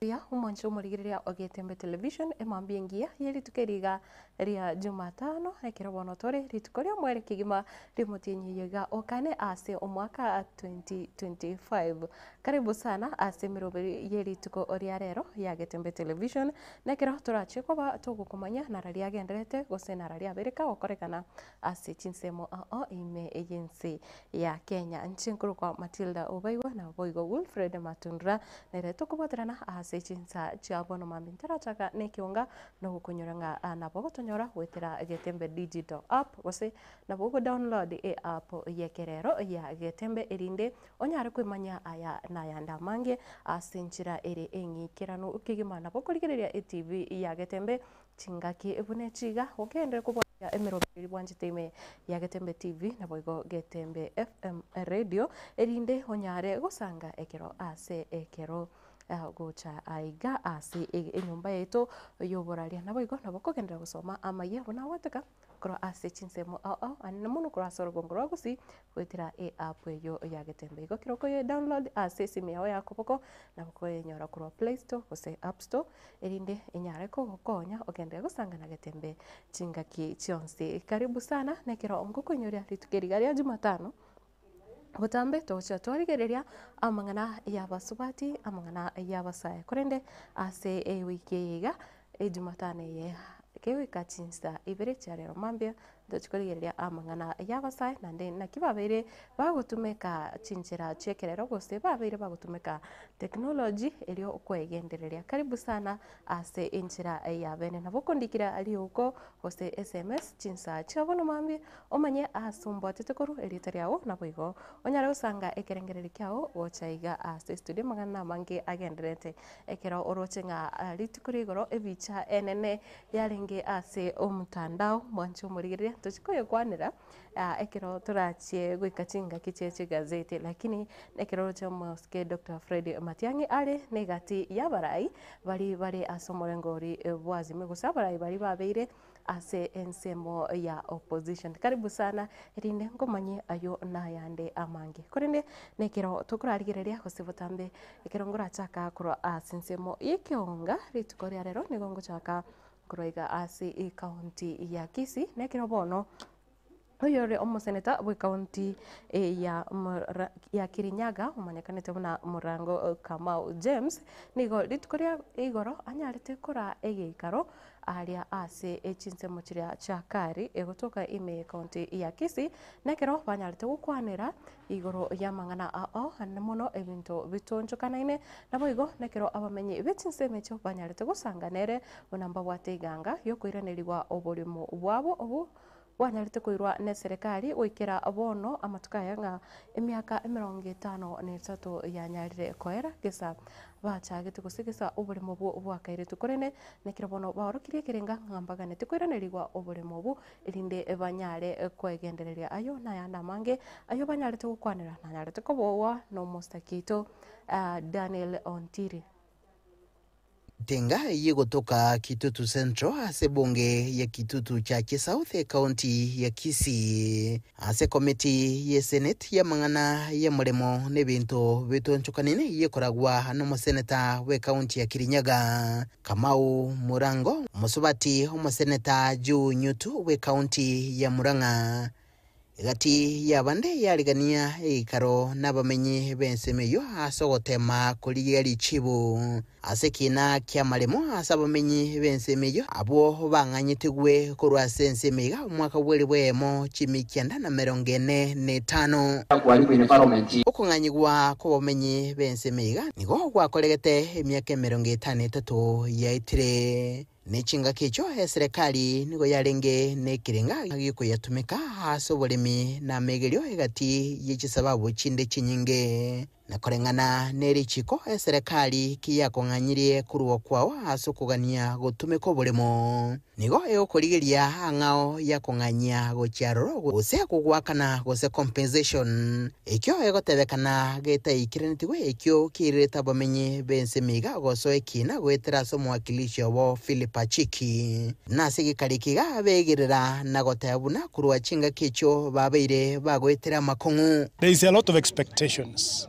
ya umancho murigiria Ogetembe television emambiengia yeri tukeriga ria Jumatano ekero bonotore ritukoria mwere kigima rimutinyi yega okane ase omwaka 2025 karibu sana ase miroberi yeri tuko oria rero ya Getembe television nekero turache koba tugukumanya nararia genderete gose nararia bereka okorekana ase chinsemo ime agency ya Kenya nchinkuru kwa Matilda Obaigwa na Boigo Wilfred Matundra nere tukubaterana ase chinsa chiabono mambintara chaka nekiunga no gukunyoranga nabo gotonyora gwetera Getembe digital app gose nabo go download app yekerero ya Getembe erinde onyare kwimanya aya na yanda mange ase nchira ere engikirano ukigima nabo kurigereria TV ya Getembe chingaki ebune chiga okende kubwa ya emerobiri bwanjiteme ya Getembe TV na boigo Getembe FM radio erinde onyare gusanga ekero ase ekero gocha aiga ase enyumba yetu yoboraria na boigo nabo kogendera gusoma amaye bona wataka koro ase chinsemo anna muno koro asoro gongoro gusi gwetira app yo ya Getembe igo kiroko ye download ase simu yawe yakoboko nabo koyenyora koro Play Store gose App Store erinde enyare ko gokonya ogendera gusanga na Getembe chingaki chionse karibu sana nekero ongokonyoria ritukerigaria Jumatano Butambe tocha twarigereria amangana y'abasubati amangana y'abasaye kurende ase wiki yiga Jumatano ye kewe kachinsta ibere cyarero mambia ndachikorigereria amangana y'abasaye nande nakibabere bagutumeka chinjira chekerero gose babere bagutumeka technology elio okwegendereria karibu sana ase injira ya bene nabokondikira ali uko gose SMS chinsa chabono mambi omanye asumbo tetekuru elitariawo naboigo onyare usanga ekerengereri kyao ochaiga ase studio magana mange agenderete ekero orochenga litikurigoro ebicha enene yarenge ase omutandao mwancho murigereria tuchikoye kwanira ekero turachie gwikachinga kicheche gazeti lakini ekero cha moske Dr. Fred Matiang'i ale negati yabarai bari asomorengori bwazime gusabarai bari babeire ase ensemo ya opposition karibu sana erinde ngomanye ayo na yande amange korende nekero tukurarigereria gosibotambe ekero ngorachaka kuro asensemo ikionga ritukoria rero nigongo chaka kuroiga ase county ya Kisii nekero bono oyore omoseneta bwe county ya Kirinyaga umanyakanete buna Murango Kamau James nigo ritukoria igoro anyarete kora egeikaro aria ase echinsemo chiria chakari egotoka ime county ya Kisii nekero banyarete gukwanira igoro ya mangana hanemono ebinto bitonjokanaine nabo igo nekero abamenye bechinseme cyo banyarete gusanganere onamba bwateganga yokoiranirwa oborimo bwabo obu wanyarite kuirwa ne serikali wikira abono amatukaya nga emiaka 53 yanyarire koera gesa bachagete gusigisa oburimo bwakaire tukorene nekira bono baorokirie kirenga ngambagane tikwiranirwa oburimo bu irinde banyare kwegendereria ayo na yanda mange ayo banyarite gukwanira na nyarite kobowa no mustakito Daniel Ontiri Tenga yegotoka Kitutu Central ase bunge ya Kitutu cha South County ya Kisii ase komiti ya Senate ya mangana ya muremo nebinto bitonchokanine yekoragwa no seneta we county ya Kirinyaga Kamau Murango musubati umuseneta Ju Nyutu we county ya Murang'a gati yabande yarigania ikaro nabamenye bensemeyo asogotema kuligeri chibu asekina kya malemo asabamenye bensemeyo abo banganyitegwe kurwa sensemega umwaka bwele bwemo chimikyanda na 45 okunganyigwa ko bamenye bensemega nigo gwakolegete emyaka 53 yaitire Nechinga kecho serikali nigo yarenge nekirenga giko yatumika hasobolemi na megelio egati yechisababu chinde chinyinge nakorengana nerichiko serikali kiyakonganyire kuruwa kwao asokugania gutumiko bulemo nigo ekoligeria angao yakonganya gochiaroro gose kugwakana gose compensation ekyo egotebekana geta ikirenetiwe ekyo kireta bamenye bensemiga goso ekina gwetera so mwakilishi obo Philip Achiki nasigi karikiga begerera nagotabuna kuruwa chinga kecho babeire bagwetera makongu. There is a lot of expectations.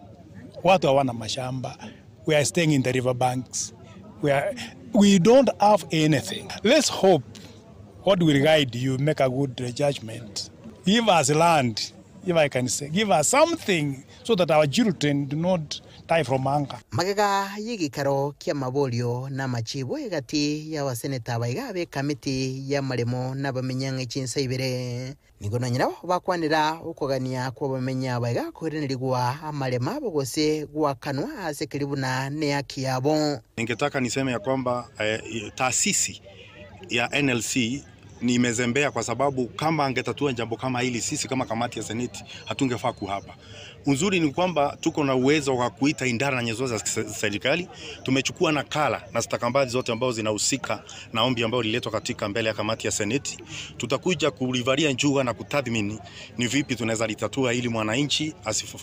Watu hawana mashamba. We are staying in the river banks. We don't have anything. Let's hope God will guide you, make a good judgment. Give us land, if I can say. Give us something so that our children do not die from hunger. Magega y'igikaro kya mabolio na machibo egati ya waseneta baiga be kamiti ya maremo n'abamenyanga ikinsa ibere nigono nyiraho bakwanira ukogania kwa bamenya baiga kurenirigwa amarema bogose gwakanwa asekiribuna ne yakiyabo. Ningetaka niseme ya kwamba taasisi ya NLC ni imezembea kwa sababu kama angetatua jambo kama hili sisi kama kamati ya Seneti hatungefaa kuhapa. Uzuri ni kwamba tuko na uwezo wa kuita idara na nyenzo za serikali. Tumechukua nakala na stakabadhi zote ambazo zinahusika na ombi ambalo liletwa katika mbele ya kamati ya Seneti. Tutakuja kulivalia njuga na kutathmini ni vipi tunaweza litatua ili mwananchi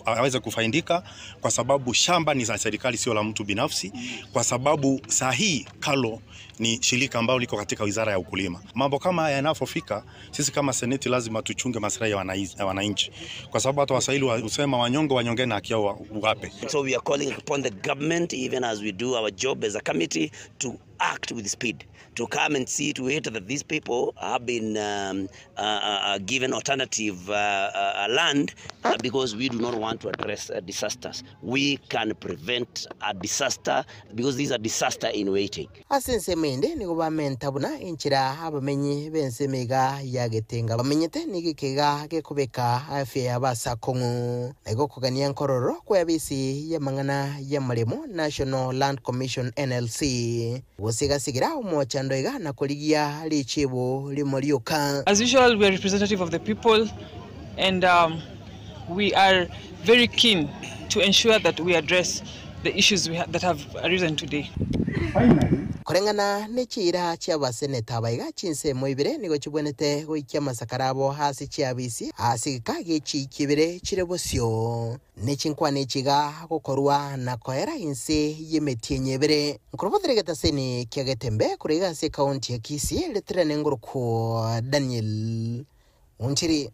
aweze kufaidika, kwa sababu shamba ni za serikali sio la mtu binafsi, kwa sababu sahihi Kalo ni shirika ambalo liko katika wizara ya ukulima. Mambo kama haya yanapofika, sisi kama Seneti lazima tuchunge maslahi ya wananchi, kwa sababu hata Waswahili husema wanyonge wanyonge na haki yao wape. So we are calling upon the government, even as we do our job as a committee, to act with speed, to come and see to it that these people have been given alternative land, because we do not want to address disasters. We can prevent a disaster because these are disaster in waiting. Asense mende ni gobamenta buna inchira abamenyi bense mega yagetenga bamenyete nigikega gekubeka afya yabasa kongo nego kugania nkororo kwa bisi ya mangana ya maremo National Land Commission NLC wosiga umochando iga na koligia lichibo limorioka. As usual, we are representative of the people, and we are very keen to ensure that we address the issues that have arisen today. Korengana nechira chia baseneta baiga chinse moibire nigo chibwenete goikia masakarabo hasi chiabisi hasi kage chikibire chirebosio nechinkwa nechiga gokorwa na koera inse yemetienyebre nkorobotheregeta seni kiagetembe kuriga se county ya Kisii letrene ngoroko Daniel Unchiri.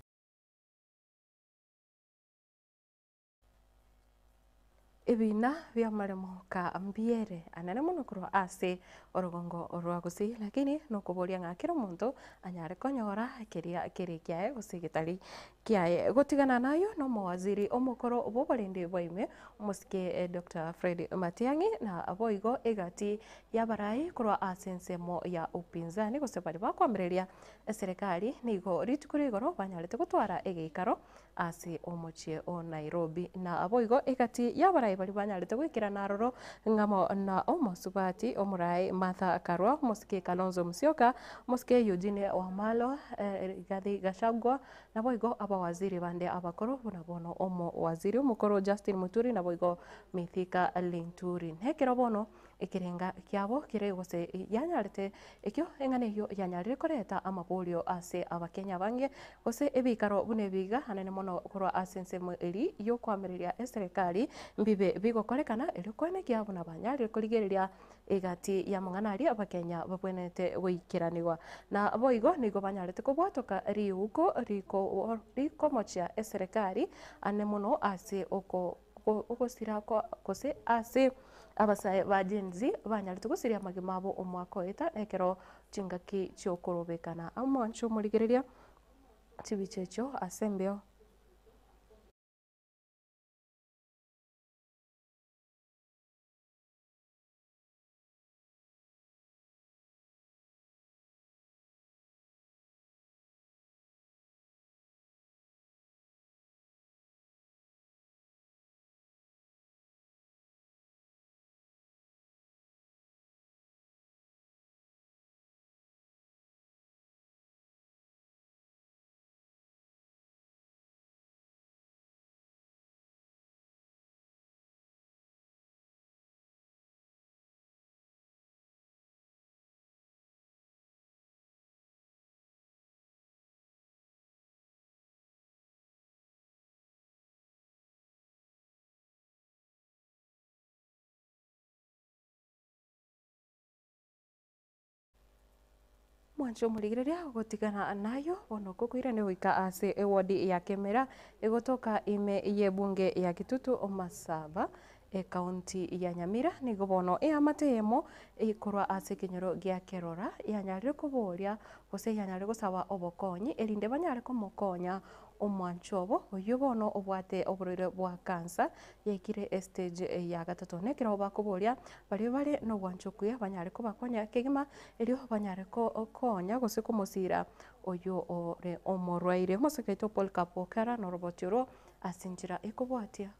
Ibina vya maremo ka ambiere anane muno kuro ase orogongo orwagusi lakini no kuboria ngakira muntu anyare konyora kiria kyae gusigitari kyae gutigana nayo no mawaziri omukoro oboborende boime musike Dr. Fred Matiang'i na aboigo egati yabarai kuro asensemo ya upinzani gusebari bakwambereria serikali nigo ritukuri igoro banyarete gutwara egikaro ase omochie o Nairobi na aboigo egati yabarai bari banyarete gwikira naroro ngamo na omosubati omurai Martha Karua musike Kalonzo Musyoka musike Eugene Wamalwa Rigathi Gachagua na boigo abawaziri bande abakoro bono omo waziri omukoro Justin Muturi na boigo Mithika Linturi hekero bono ikirenga kiabo kiregose yanyarete ekyo engane yo yanyarire koreta amabolio ase abakenya bange gose ebikaro bunebiga hanene mono korwa asense eri yo kwamereria serikali mbibe bigokorekana eri kwene kiabo na banyarire kurigereria egati ya mwanari abakenya babwenete goikiranirwa na boigo nigo banyarete kubwatoka riuko riko mochia serikali ane mono ase oko sira kose ase abasai bajenzi banyarite gusiria magimabo omwako eta ekero chingaki cyokorobekana amancho murigereria tibichecho asembeo. Mwancho murigereria gutigana nayo bono kukwira ni wika ase wodi ya Kemera egotoka ime ye bunge ya Kitutu Omasaba kaunti ya Nyamira nigo bono amatemo ikorwa ase kinyoro gya kerora yanyarire kuboria gose yanyarire gusaba obokonyi erinde banyare komokonya omwanchobo oyo bono obwate oborore bwa kansa yekire stage ya gatatu nekero bakuboria bari no bwanchokuya banyare kobakonya kegima erio banyare konya gose komosira oyo ore omorwaire moseketo Paul Kapokara no robotiro asinjira ekobwatia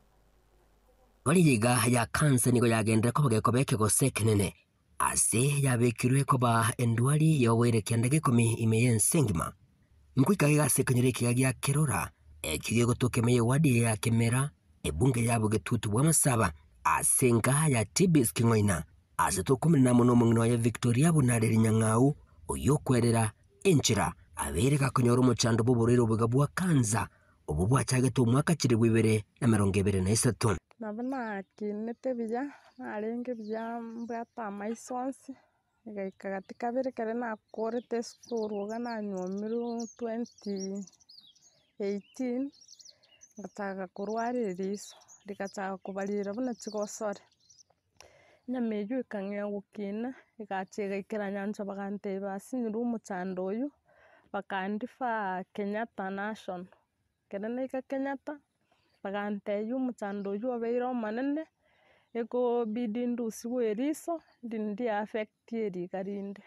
Oliga ya kansa nigo yagendera ko bagekobeke gose kenene ase yabekirwe koba endwali yowere kendege komi imeyensengima mkwikaga gase kenyere kigagia kerora ekige gotokemeye wadi ya kemera ebunge yabo getutu bwa masaba asenga ya tibis kingoina ase tokumina muno mungino ya Victoria bunareri nyangau oyo kwerera enchira abereka konyoro muchando boborero bugabwa kanza obubwa chageto mwaka chiri 2023 nabona kinete bya narenge bya mbata maisonsi katika bere kare na korete skuru gana nyomiru 2018 ngataga kurware riso rikataga kubarira buna chigosore nyameju ikang'ea gukina igachega ikera nyanja bagante basinyiru umuchando uyu bakandifa Kenyatta Nation kenene ka Kenyatta bagante yu umuchando uyu obeiro manene eko bidindu siweriso dindi affect eri karinde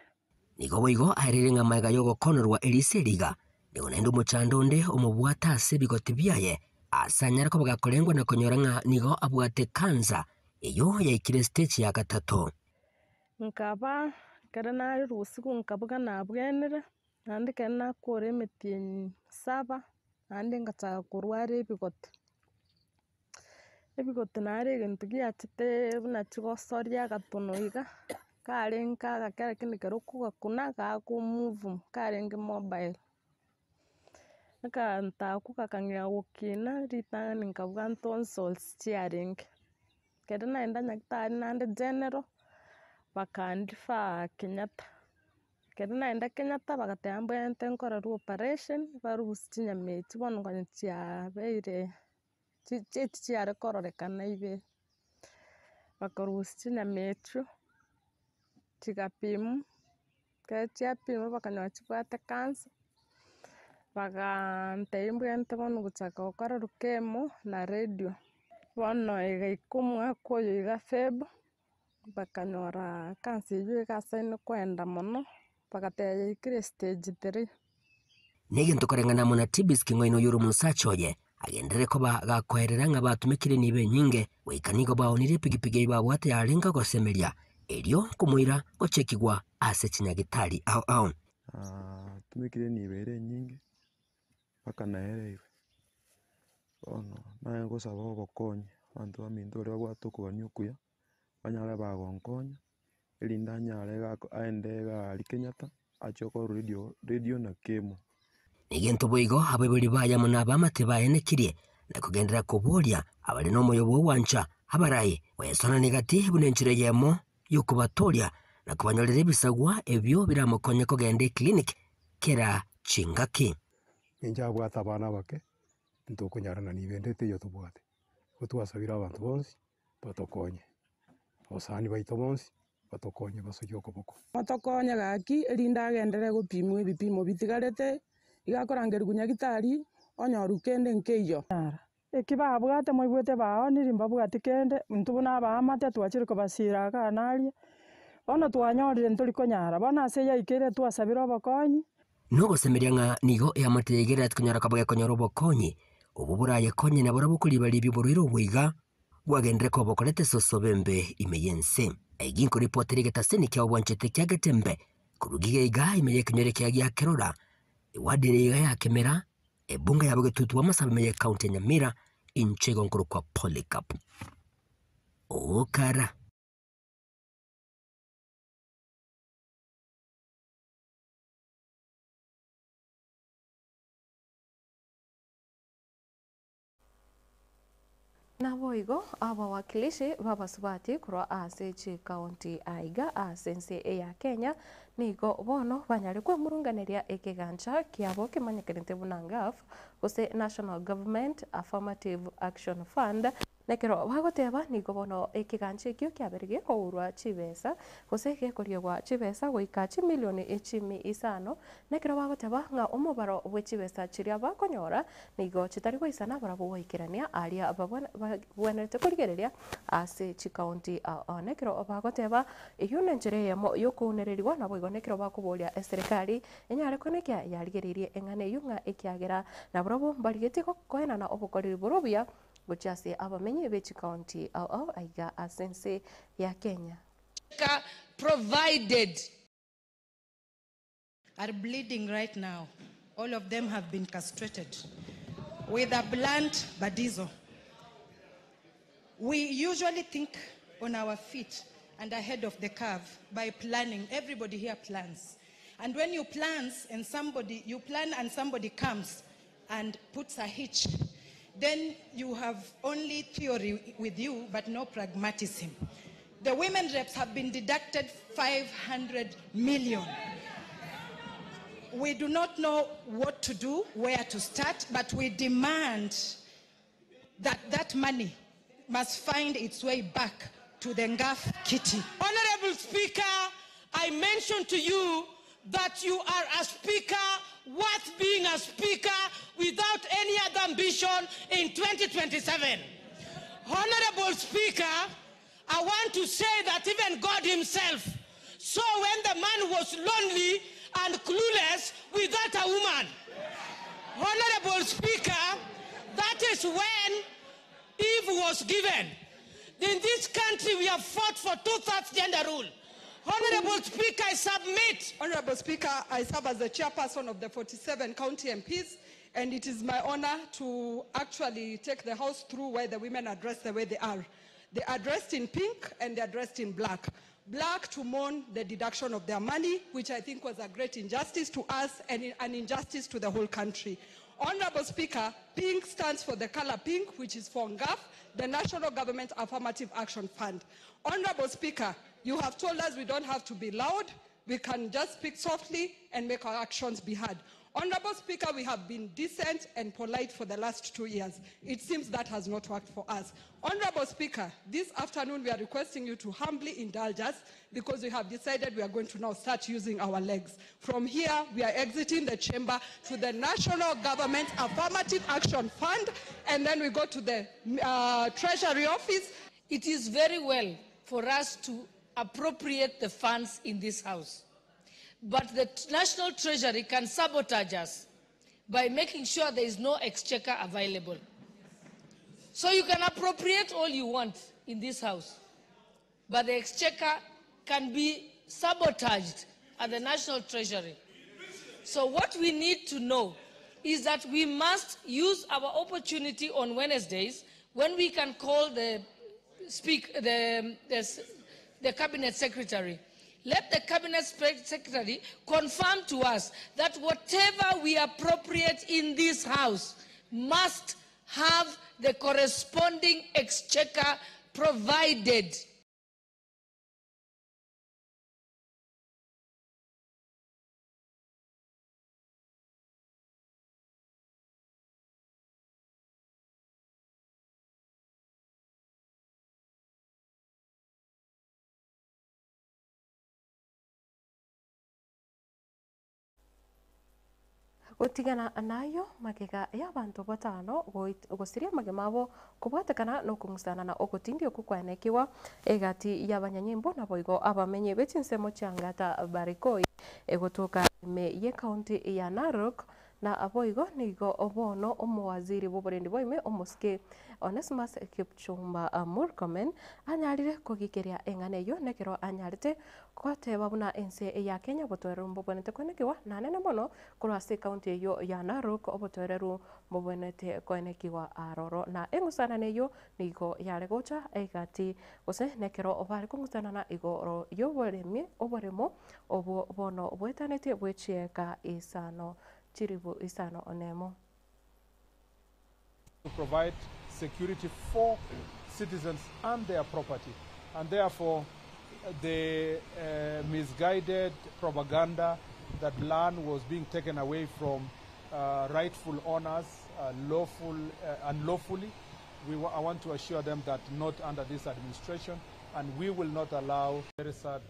nigo boigo ahererenga maiga yogo konorwa eliseriga nigo nendo muchando nde omubwata ase bigoti byaye asanyara ko bagakorengwa na konyoranga nigo abwate kanza eyo yaikire stage ya gatatu nkaba karana rusiku nkabuga nabwenere nandi kana kore metien saba nandi ngataga kurware ebigoti narege ntigiachite buna chigosoria gatonoiga karenga gakera kindi keruku gakuna gakumove karenge mobile ntaku kakang'ea gukina ritang'ani nkabuga tonsils chiarenge kere naenda nyagitari nande general bakandifa Kenyatta kere naenda Kenyatta bagateba ente nkorerwa operation barusi chinyameti bono ngonya chiabeire chiare kororekana ibe bakarusi chinyametio chigapimwa kere chiapimwa bakanyora chibwate kansa baganteba ente bono gochaka gokorerwa kemo na radio bono igaika omwaka oyo iga Feb bakanyora kansa eyio igasaine kwenda mono bagateba yaikire stage 3 negento korengana muna tibis kingoino yoro musachoye agendere ko bagakwerera nga batumikire nibe nyinge weikanigo baonire pigipigi babwate yarenga gosemeria erio kumuira gochekigwa ase chinyagitari au tumikire nibere nyinge paka naereirwe ono naye gosaba obokonyi bantu baminto ore bagwatokobania okuya banyare bagonkonya erinde anyare aende gari Kenyatta achoko radio na kemo negento boigo abebori baya muna bamate baenekirie na kugendera kuboria abari no moyobo wancha abaraye wesona negati bunenchire yemo yokubatoria na kubanyorera ebisagwa ebyo biramukonye kogende clinic kera chingaki inja bwata abana bake ntokunyarana nibendete yo tubwate gutwasabira abantu bonsi batokonye osani baito bonsi batokonye basoyo koboko batokonye gaki erinda agendere gupimwa ebipimo bitigarete igakorangeri gunyagitari onyoru kende nkeiyo ekibabwate moibwete bao nirimba bwati kende ntubuna abamate twachire kobasira kanari bono twanyorire ntori konyara bono ase yaikire twasabira obokonyi nogosemeria ng'a nigo eamategera tukonyara kabaga konyara obokonyi obo buraye konye na bora bukulibali biborwiro bwiga bwagendere ko bokorete sosobembe imeyense eginko ripoteri getaseni kya obwanchete kya getembe kurugige iga imeye kinyere kya gya kerora iwadire iga ya kemera ebunga yabo getutu amasabe meye county Nyamira inchego nkuru kwa Polycarp okara na boigo abawakilishi babasubati kurwa ase chi county aiga asense ya Kenya nigo bono banyare kwa murunganeria ekegancha kiabo kimanyekirente bunangaf gose National Government Affirmative Action Fund nekero bagoteba nigo bono ekiganche ekio kiaberege kourwa chibesa gose gekoria gwa chibesa goika milioni 15 nekero bagoteba nga omubaro bwe chibesa chiria bakonyora nigo chitari goisana bara boikirania aria babwenete kurigereria ase chikaunti nekero bagoteba iyo nenjere yamo yokunereriwa nabo igonekero bakuboria serikali enyare konekia yarigererie engane yunga ekiagera na brobo barigeti koena na obukoriri borobia gochase abamenye bechi county aiga asense ya Kenya provided are bleeding right now. All of them have been castrated with a blunt badizo. We usually think on our feet and ahead of the curve by planning. Everybody here plans. And when you plan and somebody comes and puts a hitch, then you have only theory with you, but no pragmatism. The women reps have been deducted 500 million. We do not know what to do, where to start, but we demand that that money must find its way back to the Ngaf kitty. Honorable Speaker, I mentioned to you that you are a speaker worth being a speaker without any other ambition in 2027. Honorable Speaker, I want to say that even God himself saw when the man was lonely and clueless without a woman. Honorable Speaker, that is when Eve was given. In this country, we have fought for 2/3 gender rule. Honorable Speaker, I submit. Honorable Speaker, I serve as the chairperson of the 47 county MPs, and it is my honor to actually take the House through where the women are dressed the way they are. They are dressed in pink and they are dressed in black. Black to mourn the deduction of their money, which I think was a great injustice to us and an injustice to the whole country. Honorable Speaker, pink stands for the color pink, which is for NGAF, the National Government Affirmative Action Fund. Honorable Speaker, you have told us we don't have to be loud, we can just speak softly and make our actions be heard. Honorable Speaker, we have been decent and polite for the last 2 years. It seems that has not worked for us. Honorable Speaker, this afternoon we are requesting you to humbly indulge us because we have decided we are going to now start using our legs. From here, we are exiting the chamber to the National Government Affirmative Action Fund, and then we go to the Treasury Office. It is very well for us to appropriate the funds in this House. But the National Treasury can sabotage us by making sure there is no exchequer available. So you can appropriate all you want in this House, but the exchequer can be sabotaged at the National Treasury. So what we need to know is that we must use our opportunity on Wednesdays when we can call the Cabinet Secretary. Let the Cabinet Secretary confirm to us that whatever we appropriate in this House must have the corresponding exchequer provided. gutigana nayo magega ya bantu batano gusiria magemabo kubatekana no kumusana na ogotindio kukwanekiwa egati y'abanyanyimbo na boigo abamenye betsinsemo cyangata barikoi egotoka me ye county ya Narok na aboigo nigo obono omwaziri boborendi boime omuske Onesmus Kipchumba Murkomen anyarire kugikeria engane yo nekero anyarite kwateba buna ense ya Kenya botwerero mbobonete konekiwa na nene mono kurase county yo ya Narok obotwerero mbobonete konekiwa aroro na engusana neyo nigo yare gocha egati gose nekero obari kungusana na igoro yo boremie oboremo obo bono bwetanete bwechieka isano chiribu isano onemo. To provide security for citizens and their property, and therefore the misguided propaganda that land was being taken away from rightful owners unlawfully I want to assure them that not under this administration, and we will not allow very sad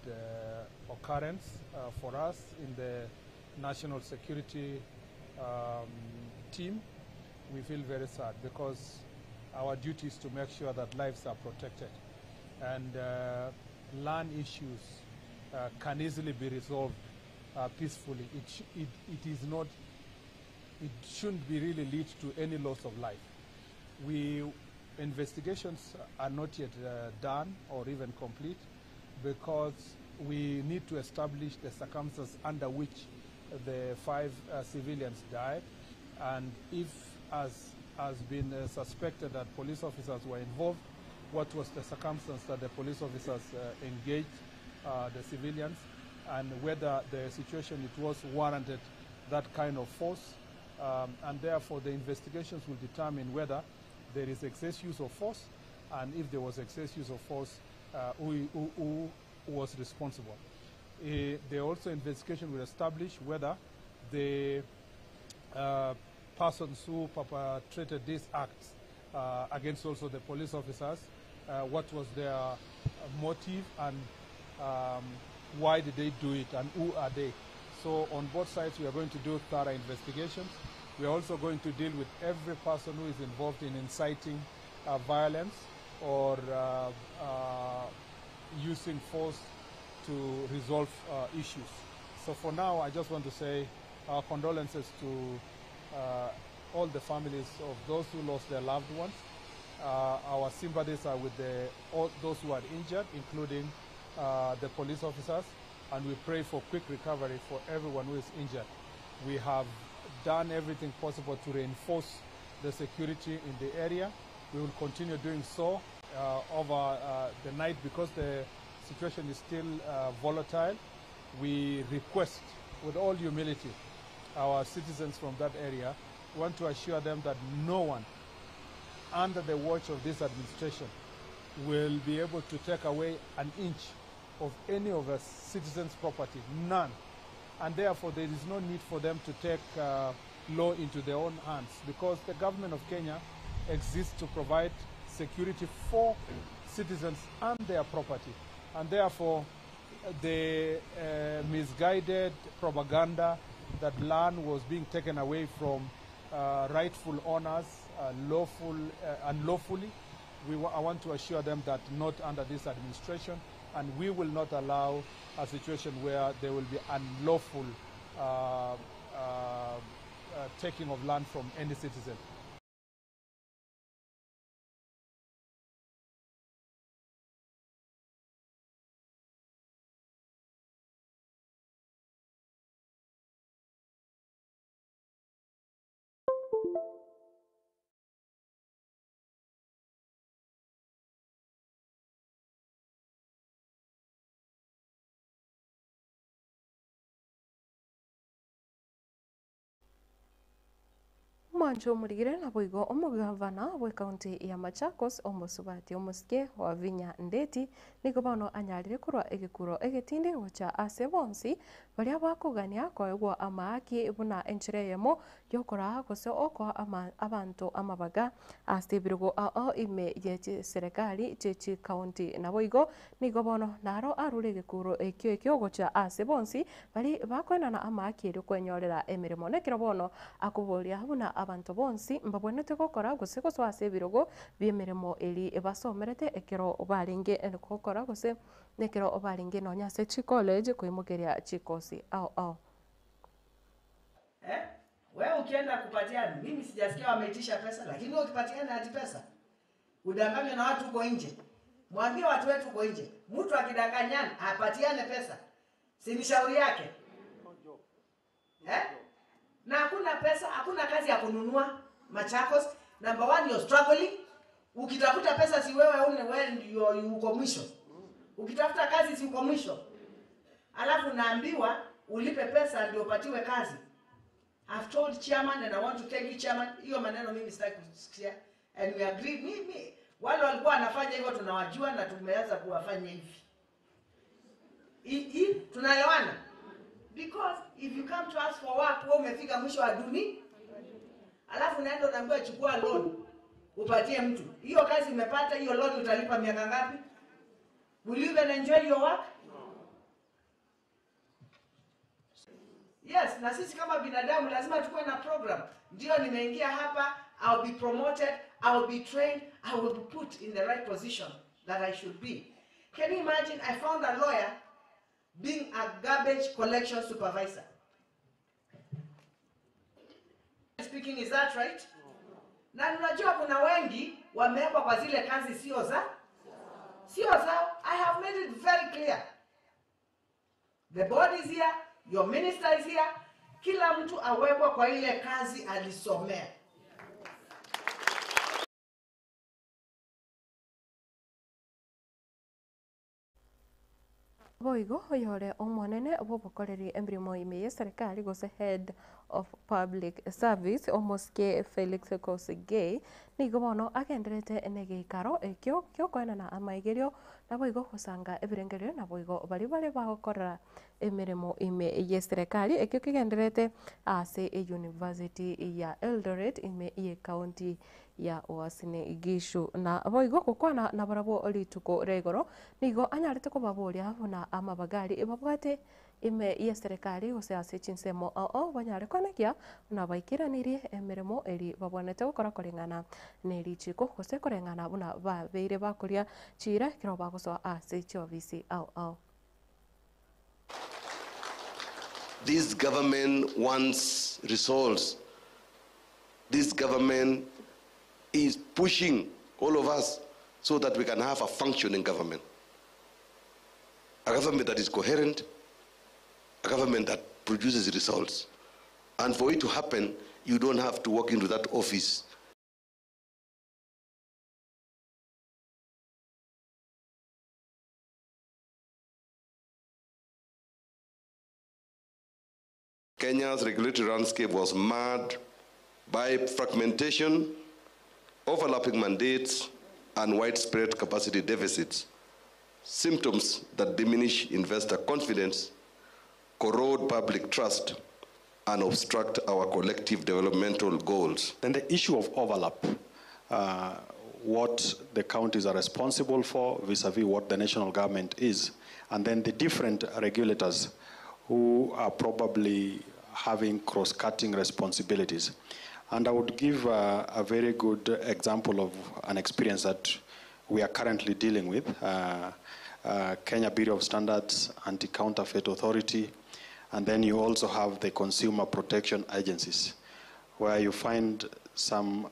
occurrence for us in the national security team. We feel very sad because our duty is to make sure that lives are protected, and land issues can easily be resolved peacefully. It shouldn't be really lead to any loss of life. Investigations are not yet done or even complete because we need to establish the circumstances under which the 5 civilians died, and if, as has been suspected, that police officers were involved, what was the circumstance that the police officers engaged the civilians, and whether the situation it was warranted that kind of force, and therefore the investigations will determine whether there is excess use of force, and if there was excess use of force, who was responsible. The also investigation will establish whether the persons who perpetrated these acts against also the police officers, what was their motive, and why did they do it, and who are they. So on both sides we are going to do thorough investigations. We are also going to deal with every person who is involved in inciting violence or using force to resolve issues. So for now, I just want to say our condolences to all the families of those who lost their loved ones. Our sympathies are with all those who are injured, including the police officers, and we pray for quick recovery for everyone who is injured. We have done everything possible to reinforce the security in the area. We will continue doing so over the night because the situation is still volatile. We request with all humility our citizens from that area. We want to assure them that no one under the watch of this administration will be able to take away an inch of any of our citizens' property, none. And therefore there is no need for them to take law into their own hands, because the government of Kenya exists to provide security for citizens and their property. And therefore the misguided propaganda that land was being taken away from rightful owners unlawfully, I want to assure them that not under this administration, and we will not allow a situation where there will be unlawful taking of land from any citizen. Mwanjo murigire na boigo omugavana we county ya Machakos omusubati omusike wa Vinya Ndeti niko bano anyarire kurwa egikuro egetinde gocha ase bonsi baria bakugania koegwa amaaki buna enchireyemo yokora gose oko abantu amabaga ase birugo ime ye serikali chechi county na boigo niko bano naro arure egikuro ekyo gocha ase bonsi bari bakwena na amaaki ri kwenyorera emirimo nekiro bono akuboria buna abantu bonsi mbabonete gukora gose goswase birogo byemeremo eri basomerete ekero baringe gukora gose nekero baringe no nyase chi college kuimugeria chikosi wewe ukienda kupatiana, mimi sijasikia wameitisha pesa, lakini wewe ukipatiana ati pesa udanganywe na watu uko nje. Mwambie watu wetu uko nje, mtu akidanganyana apatiane pesa, si ni shauri yake. Na hakuna pesa, hakuna kazi ya kununua Machakos. Number one, you're struggling. Ukitafuta pesa si wewe ndio uko mwisho. Ukitafuta kazi si uko mwisho. Alafu naambiwa ulipe pesa ndio upatiwe kazi. I've told chairman and I want to tell you chairman, hiyo maneno mimi sitaki kusikia, and we agree. Mimi wale walikuwa wanafanya hivyo tunawajua na tumeanza kuwafanya hivi. Tunaelewana? Because if you come to us for work, wewe umefika mwisho wa dunia, alafu naenda unaambiwa chukua loan. upatie mtu. Hiyo kazi umepata, hiyo loan utalipa miaka ngapi? Will you even enjoy your work? Yes, na sisi kama binadamu lazima tukuwe na program. Ndio nimeingia hapa, I'll be promoted, I'll be trained, I will be put in the right position that I should be. Can you imagine I found a lawyer being a garbage collection supervisor? Speaking, is that right? Na unajua kuna wengi wamewekwa kwa zile kazi sio zao. I have made it very clear. The board is here, your minister is here. Kila mtu awekwa kwa ile kazi alisomea. Boigo yore omonene obokoreri embrimo ime serikali gose head of public service omoske Felix Kosgei nigo bono agenderete enegeikaro ekyo kyokoena na amaigerio na boigo gusanga ebirengerio na boigo bari bagokorera emirimo ime ye serikali ekyo kigenderete ase university ya Eldoret ime ye county ya Uasin Gishu na boigo gukwana na barabo rituko regoro nigo anyarete ko baboria buna amabagari ebabwate ime ya serikali gose ase chinsemo banyare konekia na baikiranirie emirimo eri babonete gukora korengana nerichiko gose korengana buna babeire bakoria chira kiro bagoso ase chiovisi au. This government wants results. This government is pushing all of us so that we can have a functioning government. A government that is coherent, a government that produces results. And for it to happen, you don't have to walk into that office Kenya's regulatory landscape was marred by fragmentation, overlapping mandates, and widespread capacity deficits, symptoms that diminish investor confidence, corrode public trust, and obstruct our collective developmental goals. Then the issue of overlap, what the counties are responsible for vis-a-vis what the national government is, and then the different regulators who are probably having cross-cutting responsibilities. And I would give a very good example of an experience that we are currently dealing with. Kenya Bureau of Standards, Anti-Counterfeit Authority, and then you also have the consumer protection agencies, where you find some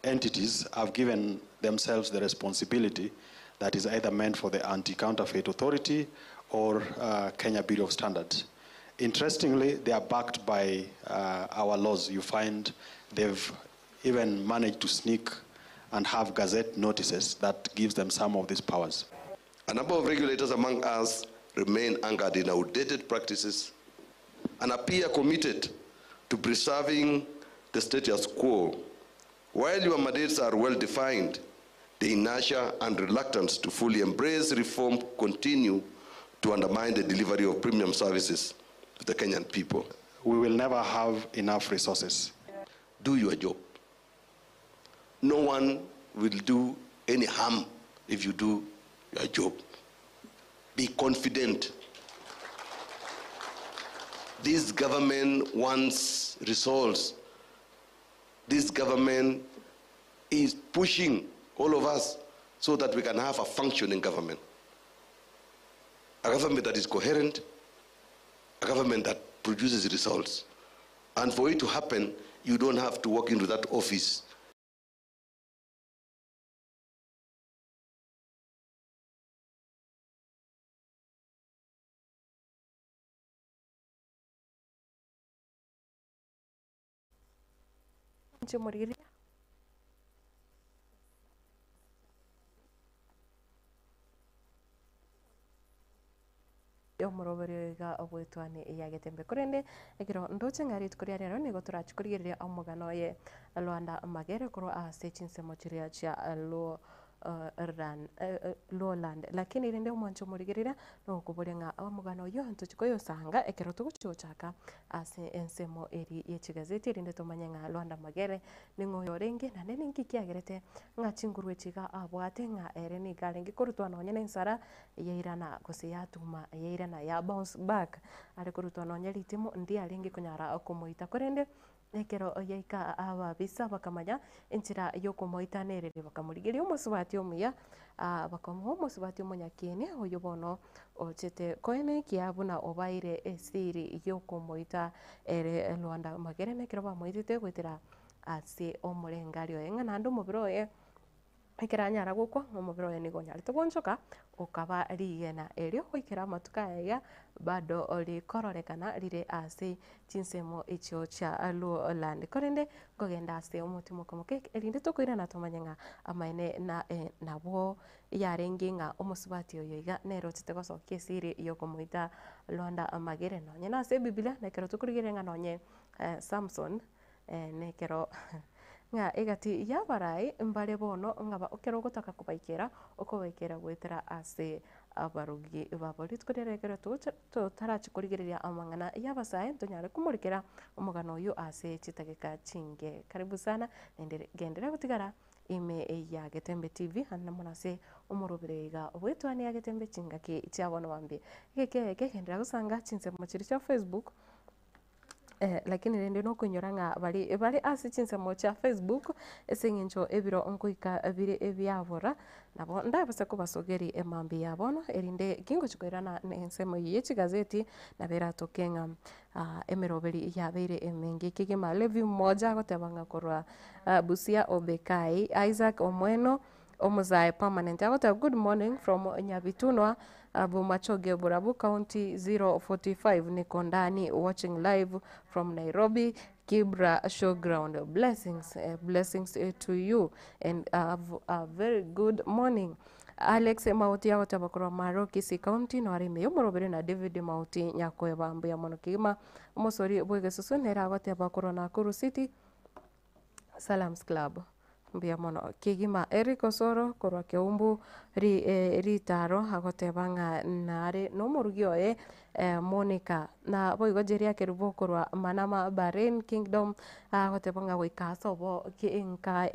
entities have given themselves the responsibility that is either meant for the Anti-Counterfeit Authority or Kenya Bureau of Standards. Interestingly, they are backed by our laws. You find they've even managed to sneak and have gazette notices that gives them some of these powers. A number of regulators among us remain anchored in outdated practices and appear committed to preserving the status quo. While your mandates are well defined, the inertia and reluctance to fully embrace reform continue to undermine the delivery of premium services to the Kenyan people. We will never have enough resources. Do your job. No one will do any harm if you do your job. Be confident. This government wants results. This government is pushing all of us so that we can have a functioning government. A government that is coherent, a government that produces results. And for it to happen, you don't have to walk into that office omuroberiga obwetwane yagetembe kurende egiro ndoche ngari tukuria rero nigo turachikuriria omugano ye Rwanda magere kuro ase chinsemo chiria chia lo lowland lakini rende mwancho murigirira no kuburenga amugano yo ntuchiko sanga ekero tuguchochaka ase ensemo eri yechigazeti rinde tomanyenga Lwanda Magere ningoyo renge na nene nkikiagerete nga chingurwe chiga abwate nga ere ni garengi kurutwa no nyene nsara yeirana kose yatuma yeirana ya bounce back ari kurutwa no nyeri timo ndi arengi kunyara kumuita korende ekero yaika ababisa bakamanya enchira yokumoita nerere bakamurigeria omusubati omuya bakamuha omusubati omunyakene oyo bono ochete koene kiabuna obaire esiri yokumoita ere Lwanda Magere nekero bamoitete gwetera ase omurengario enga nando mubiroye ikiranyara gukwa omubiro ye nigo nyari tugonchoka ukaba rigena erio oikera matuka ya bado oli kororekana rire ase chinsemo icho cha Lowland korende gogenda ase omutimo komoke erinde tokoira na tomanyenga amaine na nabo yarenginga omusubati oyoiga nero titegosokia siri yokomuita Lwanda Magere no nyena ase Biblia nekero tukurigirenga nonye Samson nekero nga egati yabarai mbare bono ngaba okero gotaka kubaikera okobaikera gwetera ase abarugi babori tkorerekera to tarachi kurigereria amangana yabasaye tonyare kumurikera omugano uyu ase chitageka chinge karibu sana gendera gutigara ime ya Getembe TV hana munase omurubirega obwetwane ya Getembe chingaki cyabono bambi geke gendera gusanga chinse mu chiri cha Facebook lakini rende no kunyoranga bali ase chinsemo cha Facebook esengencho ebiro onkoika abire ebyabora nabo ndabasa kubasogeri emambi yabono erinde kingo chikoirana nensemo yechi gazeti na bera tokenga emeroberi yabeire emengi kigema Levi moja gotebanga korwa Busia Obekai Isaac Omweno Omuzai permanent agota good morning from Nyabitunwa Bumachoge Burabu County 045 Nikondani watching live from Nairobi Kibra Showground. Blessings to you and have a very good morning. Alex Mauti agota bakoro Maro Kisi County no ari meyo morobere na David Mauti nyako bambu ya monokima omosori bwege susu nera agota bakoro na Kuru City Salams Club mbia mono kigima Eric Osoro korwa keumbu ritaro agotebanga nare no murugioe Monica na boigo jeria kerubo korwa Manama Bahrain Kingdom agotebanga wikaso bo kinka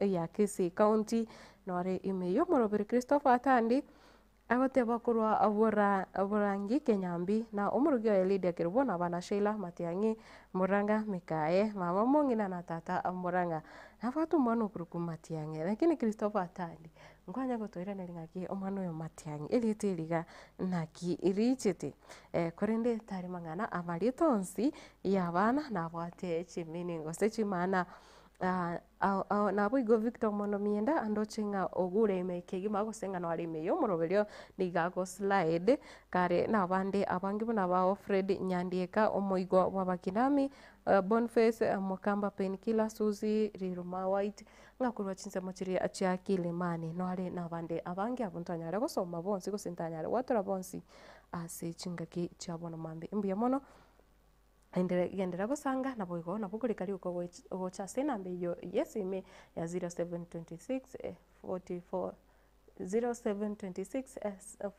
ya Kisii County no ari imeyo morobere Christopher Atandi agoteba korwa aburangi Kenyambi na omurugio Lydia kerubo na bana Sheila Matiangi Muranga Mikae mama mongina na tata Muranga nafatu mwana okuruku Matiangi lakini Christopher Atandi ngwanya gotoira nelingaki omwana yo Matiangi eliteliga naki irichete korende tari mangana amalitonsi yabana nabwate chimini ngose chimana nabo igo Victor Monomienda andochenga ogure imekegi magosenga no ari meyo moroberio nigago slide kare nabande abangi bona ba Fred Nyandieka omoigo wabakinami Boniface Mukamba Penkila Suzy Riruma White ngakurwa chinse mochiri achia Kilimani no ari nabande abangi abuntanyare gosoma bonsi gosintanyare watora bonsi ase chingaki chabona mambe mbiya mono gendera gusanga naboigo nabuguri kari uko gocha senambe yo yesime ya 0726 44 0726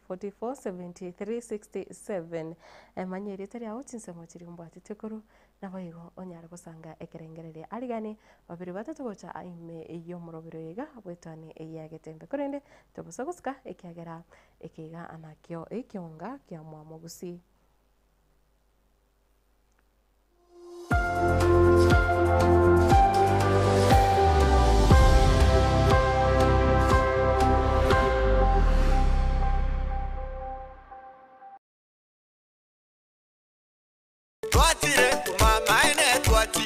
44 73 67 manyeri tari aho chinsemo chiri mbati tekuru naboigo onyara gusanga ekerengerere arigani babiri batatu gocha aime iyo murobiro yega bwetani ya Getembe korende tobusaguska ekiagera ekiga anakyo ekionga kya mwamogusi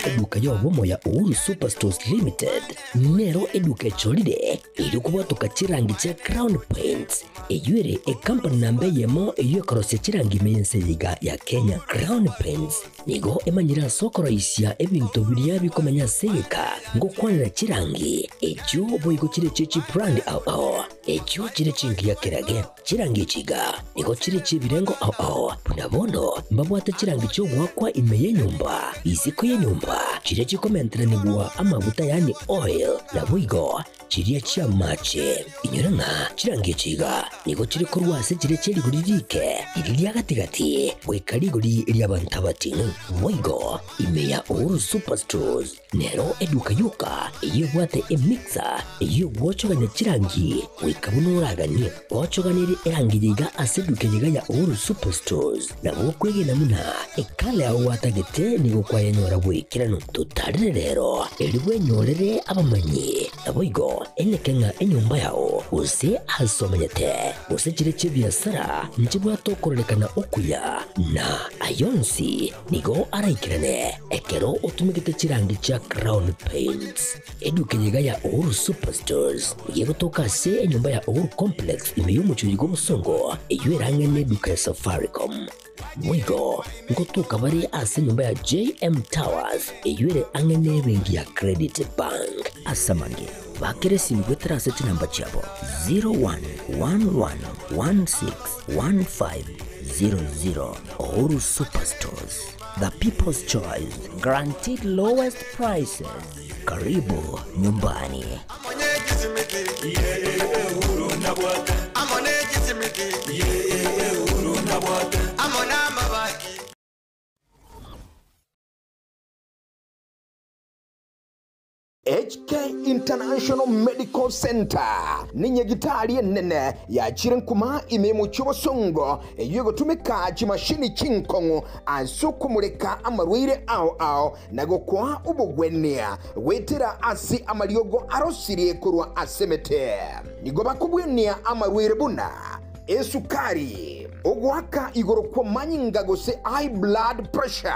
eduka yobomo ya Uhuru Superstores Limited nero eduka cholide ili kubwatuka chirangi cha Crown Paints eyure company nambe yemo eyo korose chirangi meyense yiga ya Kenya. Crown Paints nigo emanyira sokoro isya ebintu biriya bikomanya seka ngo kwanira chirangi ejo boyigo chire chichi brand ao echo chire chingiria kirage chirangi chiga niko chire chibirengo ao punabono mbabwata chirangi cyo gwakwa imeye nyumba isiko ye nyumba chire chikomentera nigwa amavuta yani oil na buigo chiriya chia mache inyoranga chirangi chiga niko chire korwase chire chiri guririke iriya gatigati wekarigori iriya bantabati buigo imeya Uhuru Superstores nero eduka yuka iyo bwate emixer iyo bwochoganya chirangi wikabunuragani bwochoganiri erangi yiga aseduke yiga ya Uhuru Superstores na bokwege namuna ekale aho watagete nigo kwa yenyora bwikirano tutarire rero elibwe nyorere abamanyi naboigo enekenga enyumba yao use hasomanyete use chire chibiasara nchibwa tokorekana okuya na ayonsi nigo araikirane ekero otumikite chirangi cha Crown Paints eduke yiga ya Uhuru Superstores yego toka se enyumba ya Uhuru Complex imeyumucho yigo musongo eyoerangene duka ya Safaricom Mwigo ngotuka bari ase nyumba ya JM Towers eyoere angene bengi ya Credit Bank asamange bakere simbwetera seti namba chabo 0111161500 Uhuru Superstores, the people's choice, guaranteed lowest prices. Karibu nyumbani. HK International Medical Center ni nyagitari nene ya chirenkuma imemu chobosongo yugo tumika chimashini chinkongo asukumureka amarwire ao nago kwa ubugwenia wetera asi amariogo arosirie kurwa asemete nigo bakubwenia amarwire buna esukari ogwaka igoro kwa manyinga gose high blood pressure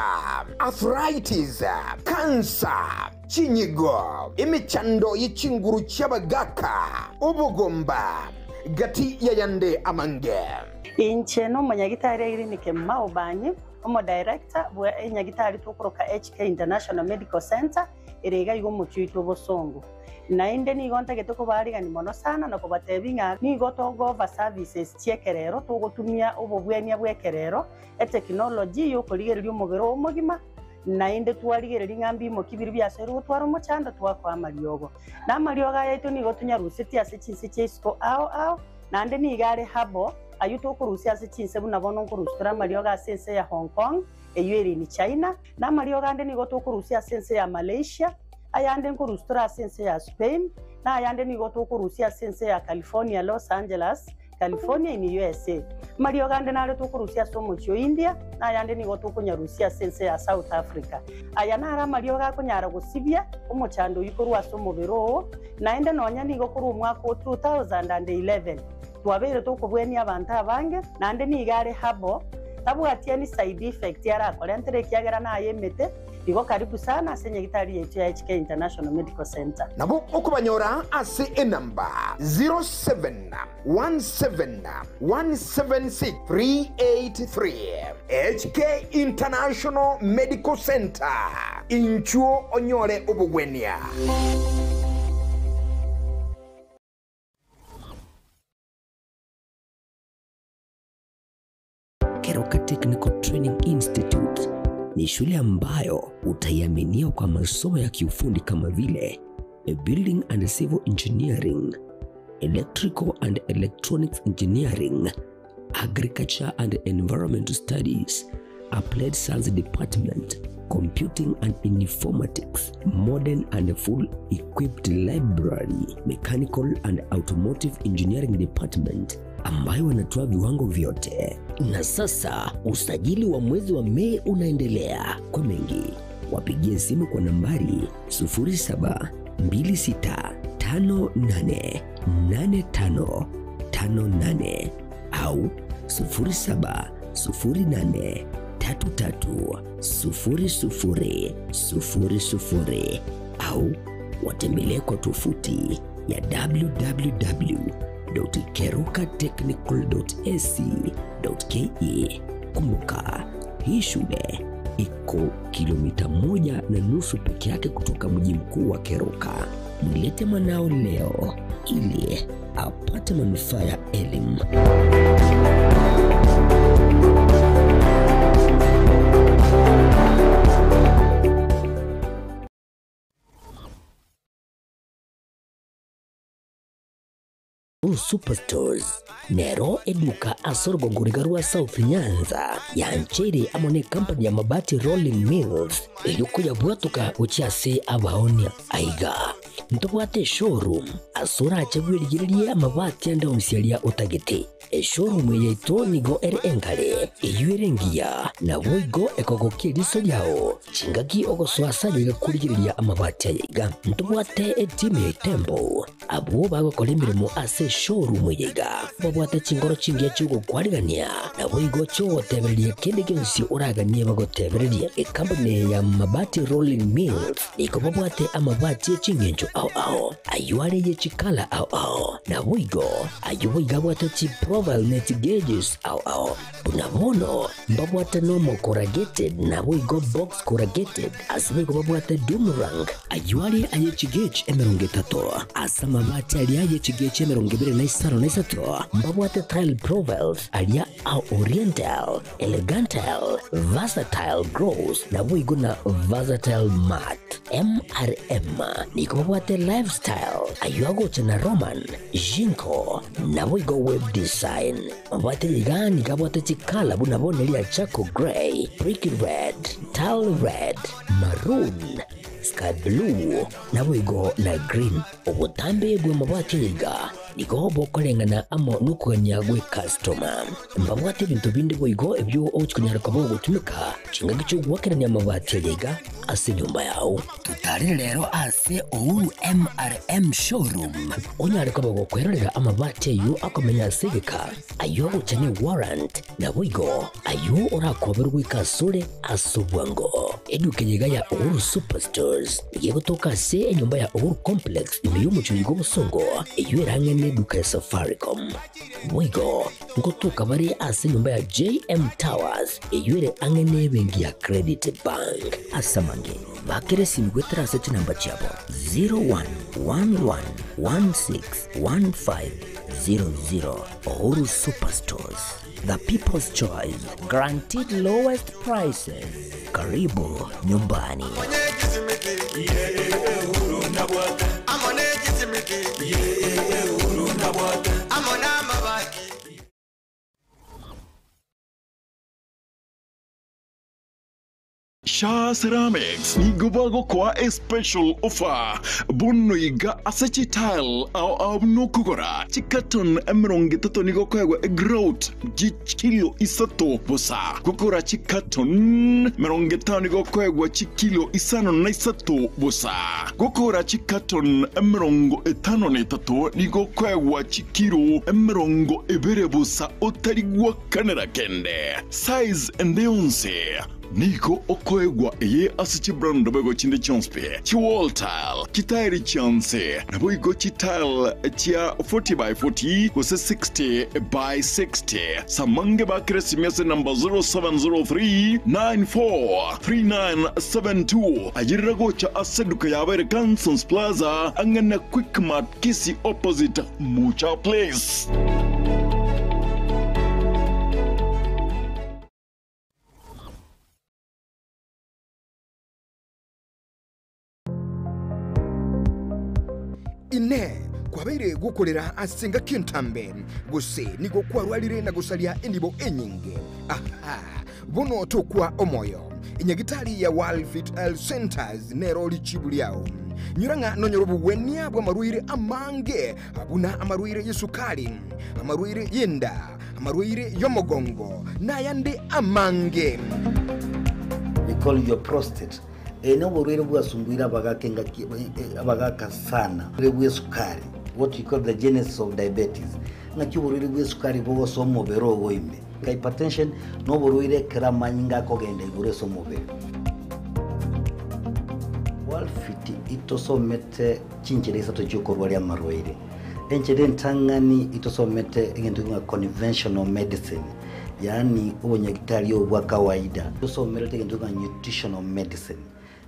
arthritis cancer chinyigo imichando yichinguru cyabagaka ubugomba gati yayande amange inche no munyagitari clinic maubanye omo director bwa nyagitari tukoroka HK International Medical Center erega yigo muchito bosongo nainde ni gonta getoko bari gani mono sana na kubatebinga ni gotogo over services chekerero tugotumia ububwenia bwekerero technology yo kurigererio mugero omugima nainde twarigereria ngambi mo kibiri byasero gutwara umucanda twakwa amariogo na amarioga yetu ni gotunya rusiti ase chinse chesko ao nande ni gare habo ayuto kurusi ase chinse buna bono kurustura amarioga sense ya Hong Kong eyeri ni China na amarioga ande ni goto kurusi sense ya Malaysia ayande kurustura sense ya Spain na ayande ni goto kurusi sense ya California Los Angeles California in USA Mario gande nare to kurusia somo cho India na ayande ni goto kunyarusia sense ya South Africa ayana ara Mario ga kunyara gusibia umuchando yikorwa somo bero na ende nonya ni gokuru mwaka 2011 twabere to kubweni abantu abange na ande ni gare habo tabu atiani side effect yara kolentere kiagera na ayemete igo karibu sana senye gitari yetu ya HK International Medical Center nabo okubanyora ase enamba 0717176383 HK International Medical Center inchuo onyore obugwenia Keroka Technical Training Institute ni shule ambayo utaiaminia kwa masomo ya kiufundi kama vile Building and Civil Engineering, Electrical and Electronics Engineering, Agriculture and Environmental Studies, Applied Science Department, Computing and Informatics, Modern and Full Equipped Library, Mechanical and Automotive Engineering Department, ambayo wanatoa viwango vyote. Na sasa usajili wa mwezi wa Mei unaendelea. Kwa mengi wapigie simu kwa nambari 0726588558 au 0708330000 au watembelee kwa tovuti ya www.kerukatechnical.ac.ke. Kumbuka, hii shule iko kilomita 1.5 peke yake kutoka mji mkuu wa Keruka. Mlete mwanao leo ili apate manufaa ya elimu. Superstores nero eduka asorgo ngurigarua South Nyanza ya nchiri amone company ya mabati Rolling Mills yuko ya bwatuka uchiase abaonia aiga ntobwate showroom asura achabwirigirie amabati anda onsialia utagete showroom yeito nigo engale eyuerengia na boigo ekogokiriso yao chingaki ogoswasa yiga kurigiriria amabati aiga ntobwate team Tembo abo bagokora imirimo ase showroom yiga babwate chingoro chingia chugo kwarigania na boigo cho tebererie kende gensi uraganie bagotebererie company ya mabati Rolling Mills iko babwate amabati chingenjo ao ayuare ye chikala ao na boigo ayuiga bwate chi profile net gauges ao bunabono babwate normal corrugated na boigo box corrugated asibigo babwate Dumarang ayuare aye chigage emerongetato asama mabati alia ye chigage emerongibere na isaro na isato babwate tile profiles alia au oriental elegantal versatile gross na boigo na versatile mat MRM niko babwate lifestyle ayuago chana Roman Jinko na boigo web design babwate ligani kabwate chikala bunabone lia Chaco Gray Brick Red Tile Red Maroon Sky Blue na boigo na green obutambe gwe mabwate liga niko bokolengana amo nukanya gwe customer mbabwate bintu bindi boigo ebyo ochikunyara kabo gutumika chinga gicho gwakeranya mabwate liga ase nyumba yao tutari rero ase Uhuru MRM showroom onyare kabo gukwerera amabwate yu akomenya sigika ayo guchane warrant na boigo ayo orakoberwa ikasure asubwango edukenyiga ya Uhuru Superstores yego toka se enyumba ya Uhuru Complex imiyo chuligo busongo iyo erangene duka ya Safaricom boigo ngotoka bari ase nyumba ya JM Towers iyo ere angene bengi ya Credit Bank asamange bakere simgwetra se namba chabo 0111161500 Uhuru Superstores, the people's choice, guaranteed lowest prices. Karibu nyumbani. Shah Ceramics ni gubago kwa a special offer bunno iga asachi tile au nokugora chikaton emeronge toto nigo kwa growth kilo isato bosa gukora chikaton meronge tano nigo kwa kilo isano na isato bosa gukora chikaton emerongo etano ne tato nigo kwa kilo emerongo ebere bosa otarigwa kanera kende size endeonse Niko okoegwa eye asichi brand bego chinde chonspe chi wall tile kitairi chance na boigo chi tile chia 40 by 40 kose 60 by 60 samange bakre simese number 0703943972 ajira gocha aseduka yabere Kansas Plaza angana Quick Mart Kisi opposite Mucha Place. Ine kwabeire gukorera asenga kintambe guse nigo kwarwalire na gusalia indibo enyinge aha bono tokwa omoyo inyagitari ya World Fit Health Centers nero lichibuliao nyuranga nonyorobu wenia bwa maruire amange abuna amaruire yesukali amaruire yenda amaruire yomogongo na yande amange. They call your prostate. No borero bwasungwira abagaka sana bwe sukari, what you call the genesis of diabetes. Ngakyo borero bwe sukari bo somo bero goime hypertension no borero kera manyinga ko gende bure somo be World Fit itosomete chinchereza to jokorwa ya marwaire enchede ntangani itosomete ngendo nga conventional medicine, yani ubonyagitari obwa kawaida itosomete ngendo nga nutritional medicine.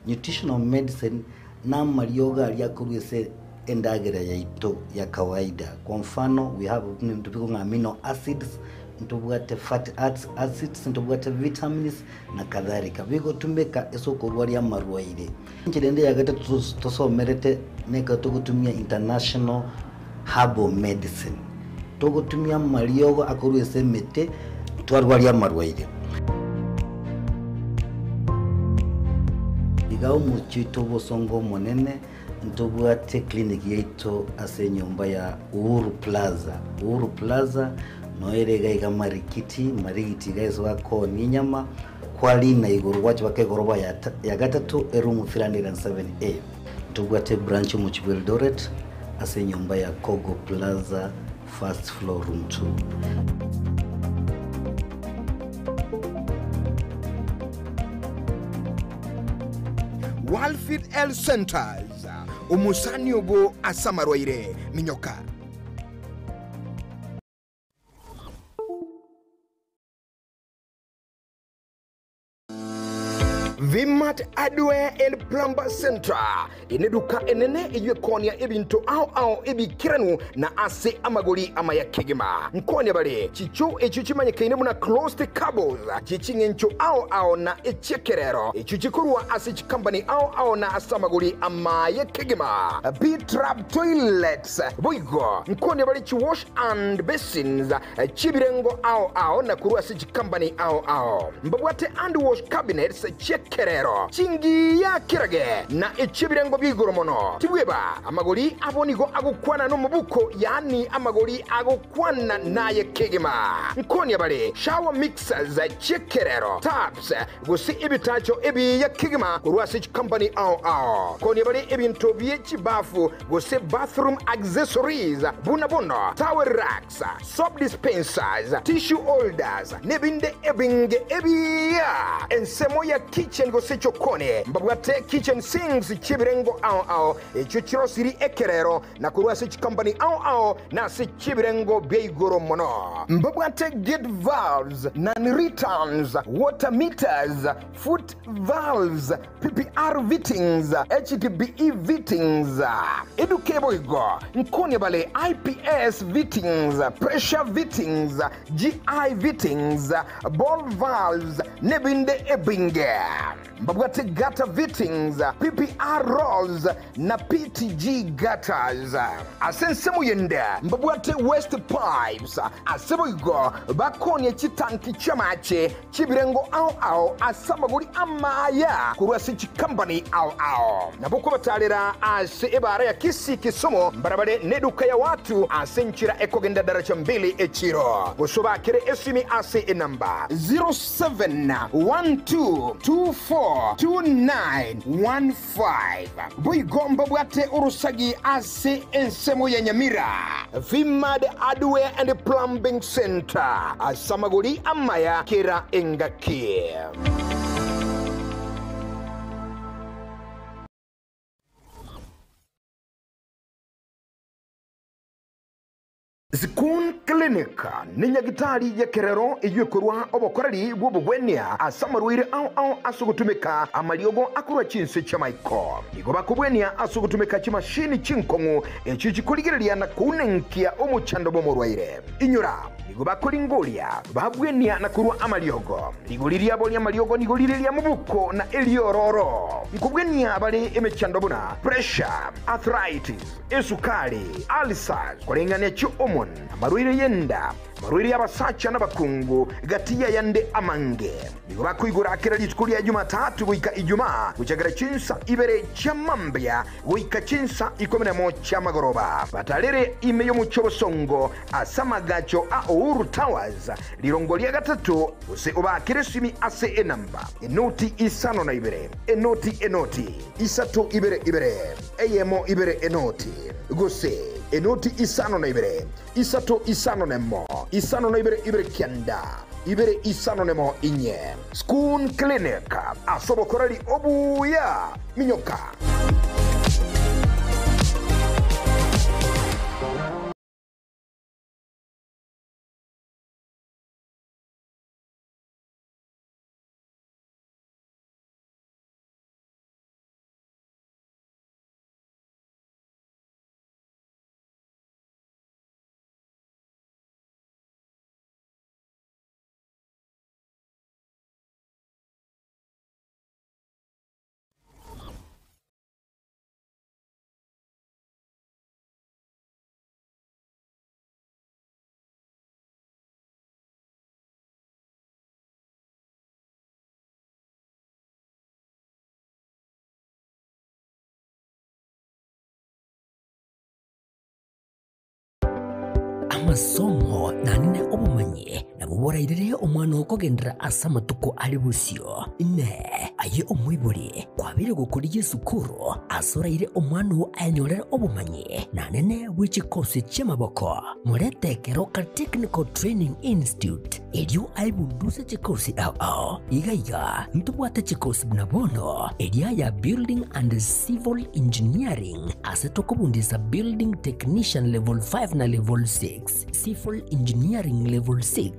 Nutritional medicine na marioga aliakurwese endagera yaito ya kawaida. Kwa mfano, we have amino acids, ntubwate fatty acids, ntubwate vitamins na kadhalika. Bigo tumeka esoko rwari amarwaire. Nchirende yagate tusomerete neka tugutumia international herbal medicine. Tugutumia maliogo akoru esemete twarwari amarwaire. Igao muchito bosongo monene ntubwate clinic yaito ase nyumba ya Uhuru Plaza. Uhuru Plaza noerega igamarikiti marigiti guys wako ninyama kwali na iguru wacho bakegoroba ya gatatu erumu 307A. Ntubwate branch mu Eldoret ase nyumba ya Kogo Plaza first floor room 2. Walfit Health Centers umusani obo asamarwaire minyoka. Vimat Adware and Plumber Center ineduka enene iwe konia ebinto au ebikiranu na ase amagoli amaya kegema nkonia bale chicho echuchimanye kainemu na closed cables chichingencho au na echekerero echuchikurwa ase chikambani au na asamagoli amaya kegema B-trap toilets boigo nkonia bale chi wash and basins chibirengo au na kurwa ase chikambani au mbabwate and wash cabinets Kerero chingi ya kirage na echibirengo bigoromono tibweba amagoli abonigo agukwana no mubuko yani amagoli agukwana naye kegema nkoni abale shower mixers chekerero taps gusi ibitacho ebi ya kegema kurwasi company au koni abale ebinto byechi bafu gusi bathroom accessories bunabono towel racks soap dispensers tissue holders nebinde ebinge ebi ya ensemo ya kitchen gosecho kone mbabwate kitchen sinks chibirengo au echuchiro siri ekerero na kurwase company au na se chibirengo beigoro mono mbabwate gate valves non returns water meters foot valves PPR fittings HDPE fittings edukebo igo nkone bale IPS fittings pressure fittings GI fittings ball valves nebinde ebinge mbabwate gutter fittings PPR rolls na PTG gutters asensemu yende mbabwate waste pipes asebo igo bakoni chitanki chamache chibirengo au asamaguri amaya kurwasi chikambani au naboko batalera ase ebara ya kisi kisomo mbarabale neduka ya watu asenchira ekogenda daracha 2 echiro gosoba kere esimi ase enamba 0712242915 Boigomba bwate urusagi ase ensemo ya Nyamira Vimad Adware and Plumbing Center asamaguri amaya kera engaki. Zikun Clinic ni nyagitari ya kerero iyekurwa obokorari bwobugwenia asamaruire au asugutumika amaliogo akurwa chinse chamaiko igoba kubwenia asugutumika chimashini chinkongu echichikuligiria na kunenkia omuchando bomorwaire inyura igoba kulingolia babwenia na kurwa amaliogo ligoliria boli amaliogo nigoliria mubuko na eliororo nkubwenia bali emechando buna pressure arthritis esukari ulcers kulengania chiomon amarwire yenda marwire yabasacha n'abakungu gatiya yande amange nigo bakwigura akira litkulia Jumatatu wika Ijumaa kuchagara chinsa ibere chamambya wika chinsa 11 chamagoroba batalere imeyo muchobosongo asamagacho a Uhuru Towers lirongolia gatatu use ubakire simi ase enamba enoti isano na ibere enoti isato ibere eyemo ibere enoti gose enoti isano na ibere isato isano nemo isano na ibere kianda ibere isano nemo inye Skun Clinic asobokorari obuya minyoka. amasomo na nine obumanyi na buborairire omwana okogendera asa matuko ali busio ne aye omwiburi kwabire gukuriye sukuru asoraire omwana anyorera obumanyi na nene w'ikikosi cy'amaboko murete Keroka Technical Training Institute elio aibunduse chikosi ao igaiga ntubwate chikosi bnabono elia ya Building and Civil Engineering asetokobundisa Building Technician Level 5 na Level 6, Civil Engineering Level 6,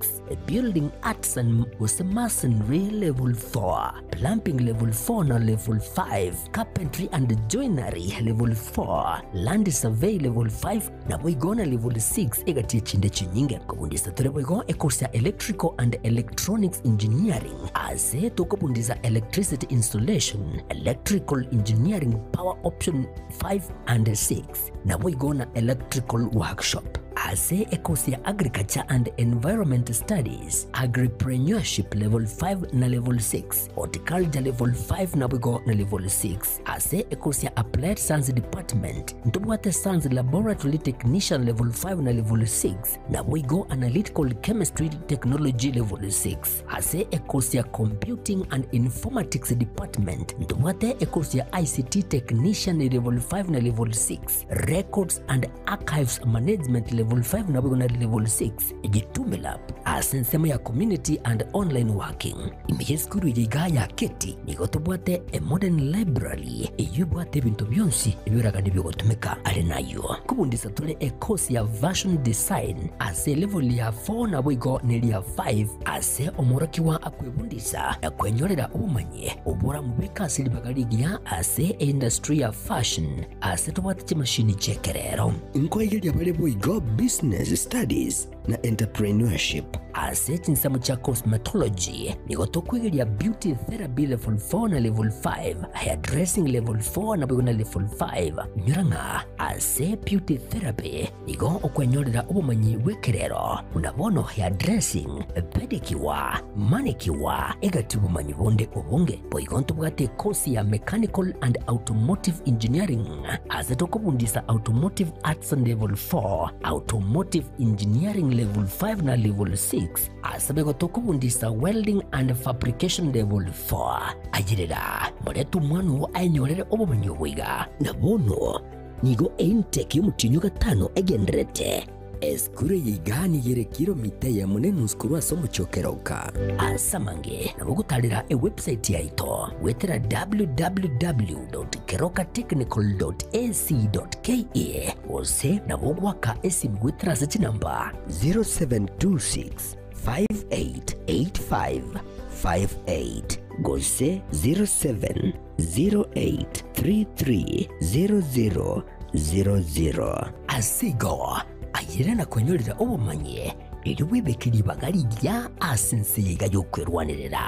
Building Arts and Masonry Level 4, Plumbing Level 4 na Level 5, Carpentry and Joinery Level 4, Land Survey Level 5 na boigona Level 6 egatie chinde chinyinge kubundisa tole boigo ekosia Electrical and Electronics Engineering ase tokobundisa Electricity Installation, Electrical Engineering Power Option 5 and 6 na boigona Electrical Workshop ase ekosia Agriculture and Environment Studies, Agripreneurship Level 5 na Level 6, Horticulture Level 5 na boigo na Level 6 ase ekosia Applied Science Department ntubwate Science Laboratory Technician Level 5 na Level 6 na boigo Analytical Chemistry Technology Level 6 ase ekosia Computing and Informatics Department ntubwate ekosia ICT Technician Level 5 na Level 6, Records and Archives Management Level 5 na boigo na Level 6 egitumela asensema ya Community and Online Working imeyeskuru yiga ya keti nigotubwate a Modern Library eyubwate bintu byonsi ebiraga nibyogotumeka ali nayo kubundisa tole ekosi ya Version Design ase level ya 4 na boigo neli ya 5 ase omurakiwa akwebundisa akwenyorera ubumanyi obora mubeka silibagaligia ase industry ya fashion ase tubwate chimashini chekerero inkoigeli abale boigo Business Studies na Entrepreneurship ase chinsamo cha Cosmetology nigotokwigelia Beauty Therapy Level 4 na Level 5, Hairdressing Level 4 na boigo na Level 5 nyoranga ase Beauty Therapy nigo okwenyorera ubumanyi wekerero unabono Hairdressing, Pedicure, Manicure egati ubumanyi bonde obunge boigo ntubwate kosi ya Mechanical and Automotive Engineering ase tokobundisa Automotive Arts Level 4, Automotive Engineering Level 5 na Level 6 asabego tokubundisa Welding and Fabrication Level 4 ajirira moretu mwanu ainyorere obumanyi bwiga nabono nigo intake y'umutinyu gatano egendrete eskure yigani yere kilomita ya munenu skuru asomo chokeroka asamange nabugutalira website yaito wetera www.kerokatechnical.ac.ke ose nabugwaka esimu wetera seti namba 0726 588558 gose 0708330000 asigo ayirana kwenyorera obumanyi eriwebekiri bagalirya asinsiga yokwerwanirira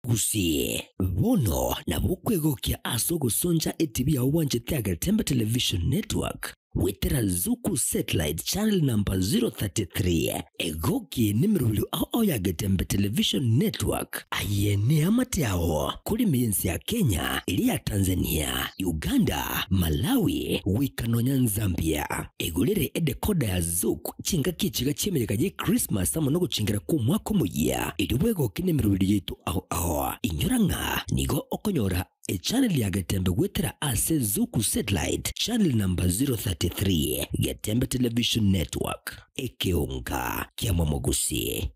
gusie bono na bukwegokia asogo sonja etibi ya uwanje tiaga Tembe Television Network wetera Zuku Satellite Channel number 033 egoki nimirulu ao ya Tembe Television Network ayene amati yao kuli miensi ya Kenya, ili ya Tanzania, Uganda, Malawi, Wikanonya Zambia egulire edekoda ya Zuku chinga kichiga chimereka je Christmas amonogo chingira kumwako mujia iliwego kinimirulu yetu ao inyoranga nigo okonyora channel ya Getembe wetera ase Zuku Satellite Channel number 033 Getembe Television Network ekeonga kia mamogusi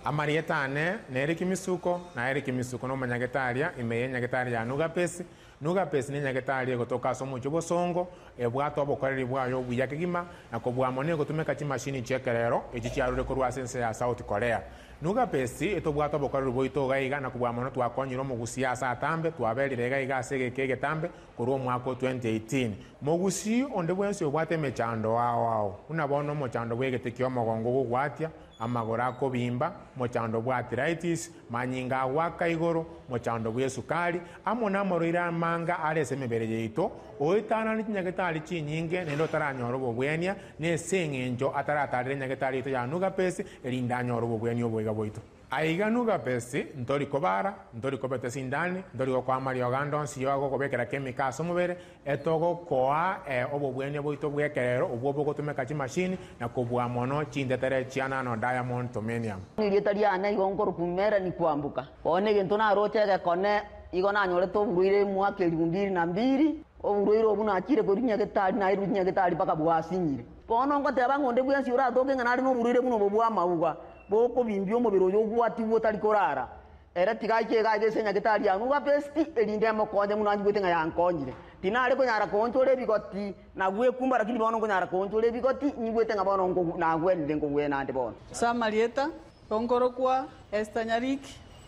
Amarietane, Neri Kimisuko, Naeri Kimisuko no Manyagetaria, Imeye Nyagetaria Nugapesi, nuga pesi ni nyagetari gotoka somo chubo songo ebwato obokoreri bwayo buya kigima na kobwamone gotumeka chimashini chekerero echichiarure korwa sense ya South Korea nuga pesi etobwato obokoreri boito gaiga na kobwamone twakonyiro mugusiasa atambe twaberire gaiga asege kegetambe korwa mwaka 2018 mugusi onde bwensi obwate mechando wao unabono mochando bwegetekio mogongo gugwatia amagora akobimba mochando bwa arthritis manyinga waka igoro mochando bwa sukari amona moroira manga arese mebere yeito oitana ni nyagetari chinyinge nendo taranyoro bobwenia ne sengenjo ataratarire nyagetari to ya nuga pesi erinda nyoro bobwenia obwega boito aiga nuga pesi ntori kobara ntori kobete sindani ntori kwa Mario Gandon siyo ago kobekera chemicals omubere etogo koa obobwenia boito bwekerero obwo bogotumeka chi machine na kobwa mono chindetere chiana no diamond tomenium nilitariana igongoro kumera ni kwambuka one gento na rochege kone igona nyore to buire mwaka 2002 obuire obuna akire korinya getari na irunya getari paka bwasinyire bono ngoteba ngonde bwensi ura toke nganari no buire buno bobwa mauga boko bimbio mubiro yo gwati wotari korara era tigaike gaige senya getari ya nuga pesti elinde mokonde muno anjibwete nga yankonyire tinare ko nyara konchole bigoti na gwe kumba lakini bono ko nyara konchole bigoti nyibwete nga bono ngo na gwende ngo gwe nande bono Samarieta Kongoro kwa Esther Nyarik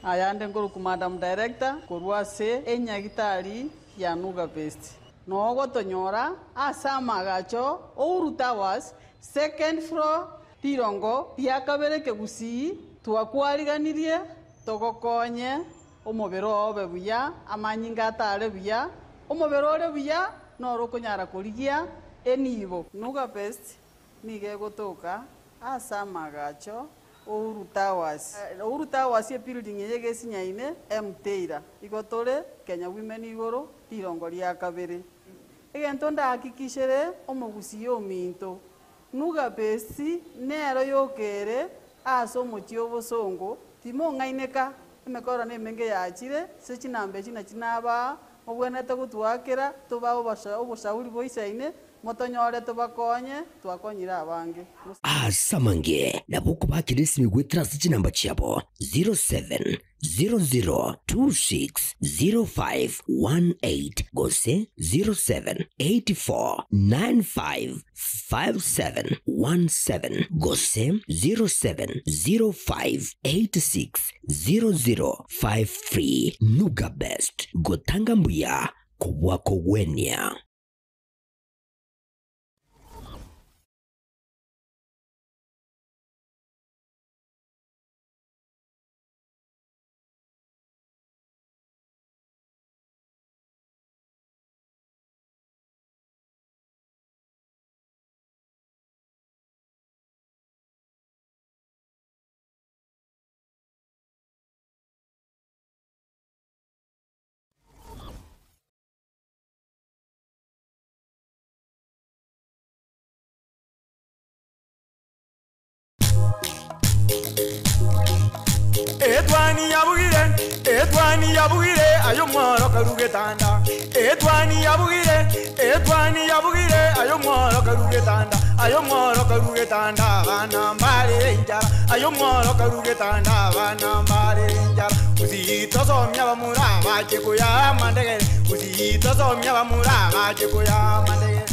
ayande ngoro ku Madam Director korwase enyagitari ya nuga pesti nogo tonyora asama gacho Ourutawas second floor Tirongo yakabere kegusi twakwariganirie togokonye omobero obe buya amanyinga atare buya omobero ore buya noro konyara kurigia enibo nuga best nige gotoka asama gacho Ourutawas ye building yege sinyaine Mteira igotore Kenya Women igoro Tirongo yakabere egento ndahakikishere omogusi yominto nuga besi nero yokere aso mochio bosongo timo ngaineka emekora nemenge yachire se chinambe china chinaba obwenete gutwakira tuba oboshauri boisaine motonyore tubakonye twakonyira abange asamange nabuko bakirisi migwetira chinamba chiabo 0700260518 gose 0784955717 gose 0705860053 nuga best gotanga mbuya kubwako gwenya. Etwani yabugire ayo mworo karugetanda Etwani yabugire ayo mworo karugetanda bana mbale njara ayo mworo karugetanda bana mbale njara uzito somya bamura baje kuya mandegere uzito somya bamura baje kuya mandegere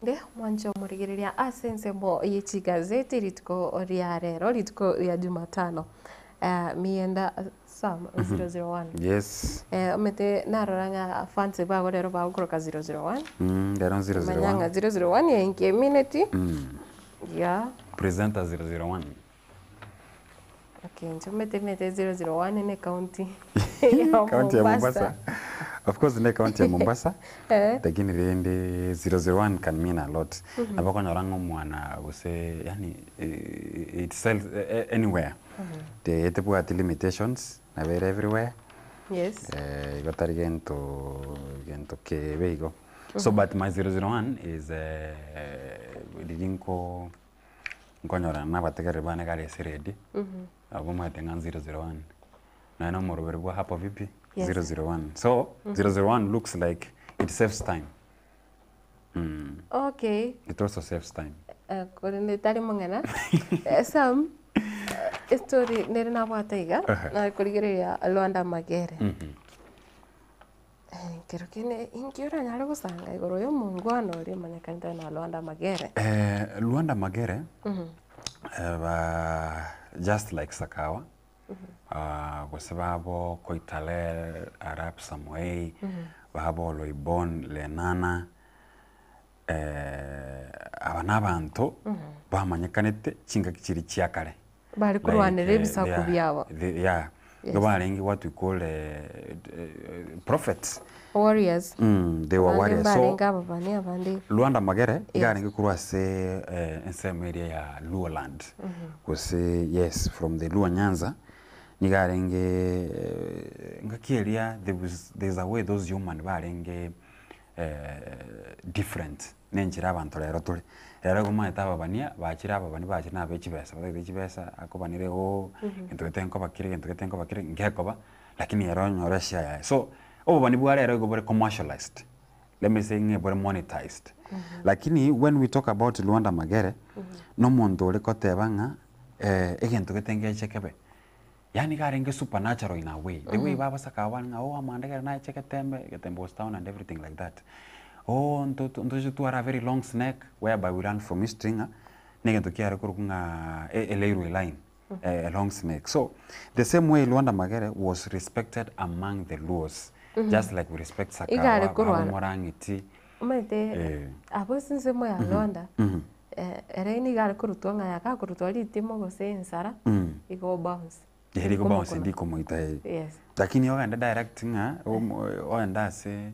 de mwanjo murigiriria asense mo yichi gazeti ritko ria rero ritko ria Jumatano mienda sam 001 yes mete naroranga fanse bago rero bago kroka 001 rero 001 manyanga 001 ya inke minute ya presenter 001 okay njo mete 001 ne county county ya Mombasa. Of course, in the county of Mombasa, lakini rende 001 can mean a lot. Na bako nyorango mwana use yani itself anywhere. The limitations na very everywhere. Yes. Igotari gento kebeigo. So but my 001 is didinko nkonyora na bategere bane gari seredi. Abo matenga 001. Na ino moroberwa hapo vipi? Yes. 001. So 001 looks like it saves time. Okay. It also saves time. Kore tari mongana. Sam story nere na bwataiga na kurigereria Lwanda Magere. Kero kene inkiora nyare gusanga igoro yo mungwano ri manyakanita na Lwanda Magere. Lwanda Magere just like Sakawa. Kwa sababu Koitalel, Arap Samoei, bahabo Loibon, Lenana, abana bantu bamanyakanite chinga kichiri chiakare. Bari kurwanira ebisaku byabo. Yeah. Yes. Barengi what we call prophets. Warriors. They were warriors. So Lwanda Magere igarengi kurwase same area ya Luo land. Kuse yes from the Luo Nyanza. Nigarenge ngakiria there's a way those human barenge different nenjira abantu rero tuli rero goma etaba bania bachira abani bachina bechibesa akobanire o into tenko bakire ngekoba lakini rero nyoresha ya so bani bwa rero go commercialized, let me say nge monetized. Lakini when we talk about Lwanda Magere no muntu uri kotebanga egento getenge chekebe. Yani garenge supernatural in a way. The way Baba Sakawan, Amanda na cheketembe, getembe was town and everything like that. To a very long snack whereby we run from Istringa, negen to care kurunga a line, a long snake. So the same way Lwanda Magere was respected among the Luos, just like we respect Sakawa, Morangiti. Umete abo sinse mo ya Lwanda. Ereni gare kurutonga ya ka kurutwali timo go sensara igo bounce. Heri ko bounce ndi ko moita. Yes. Lakini yoga directing oenda se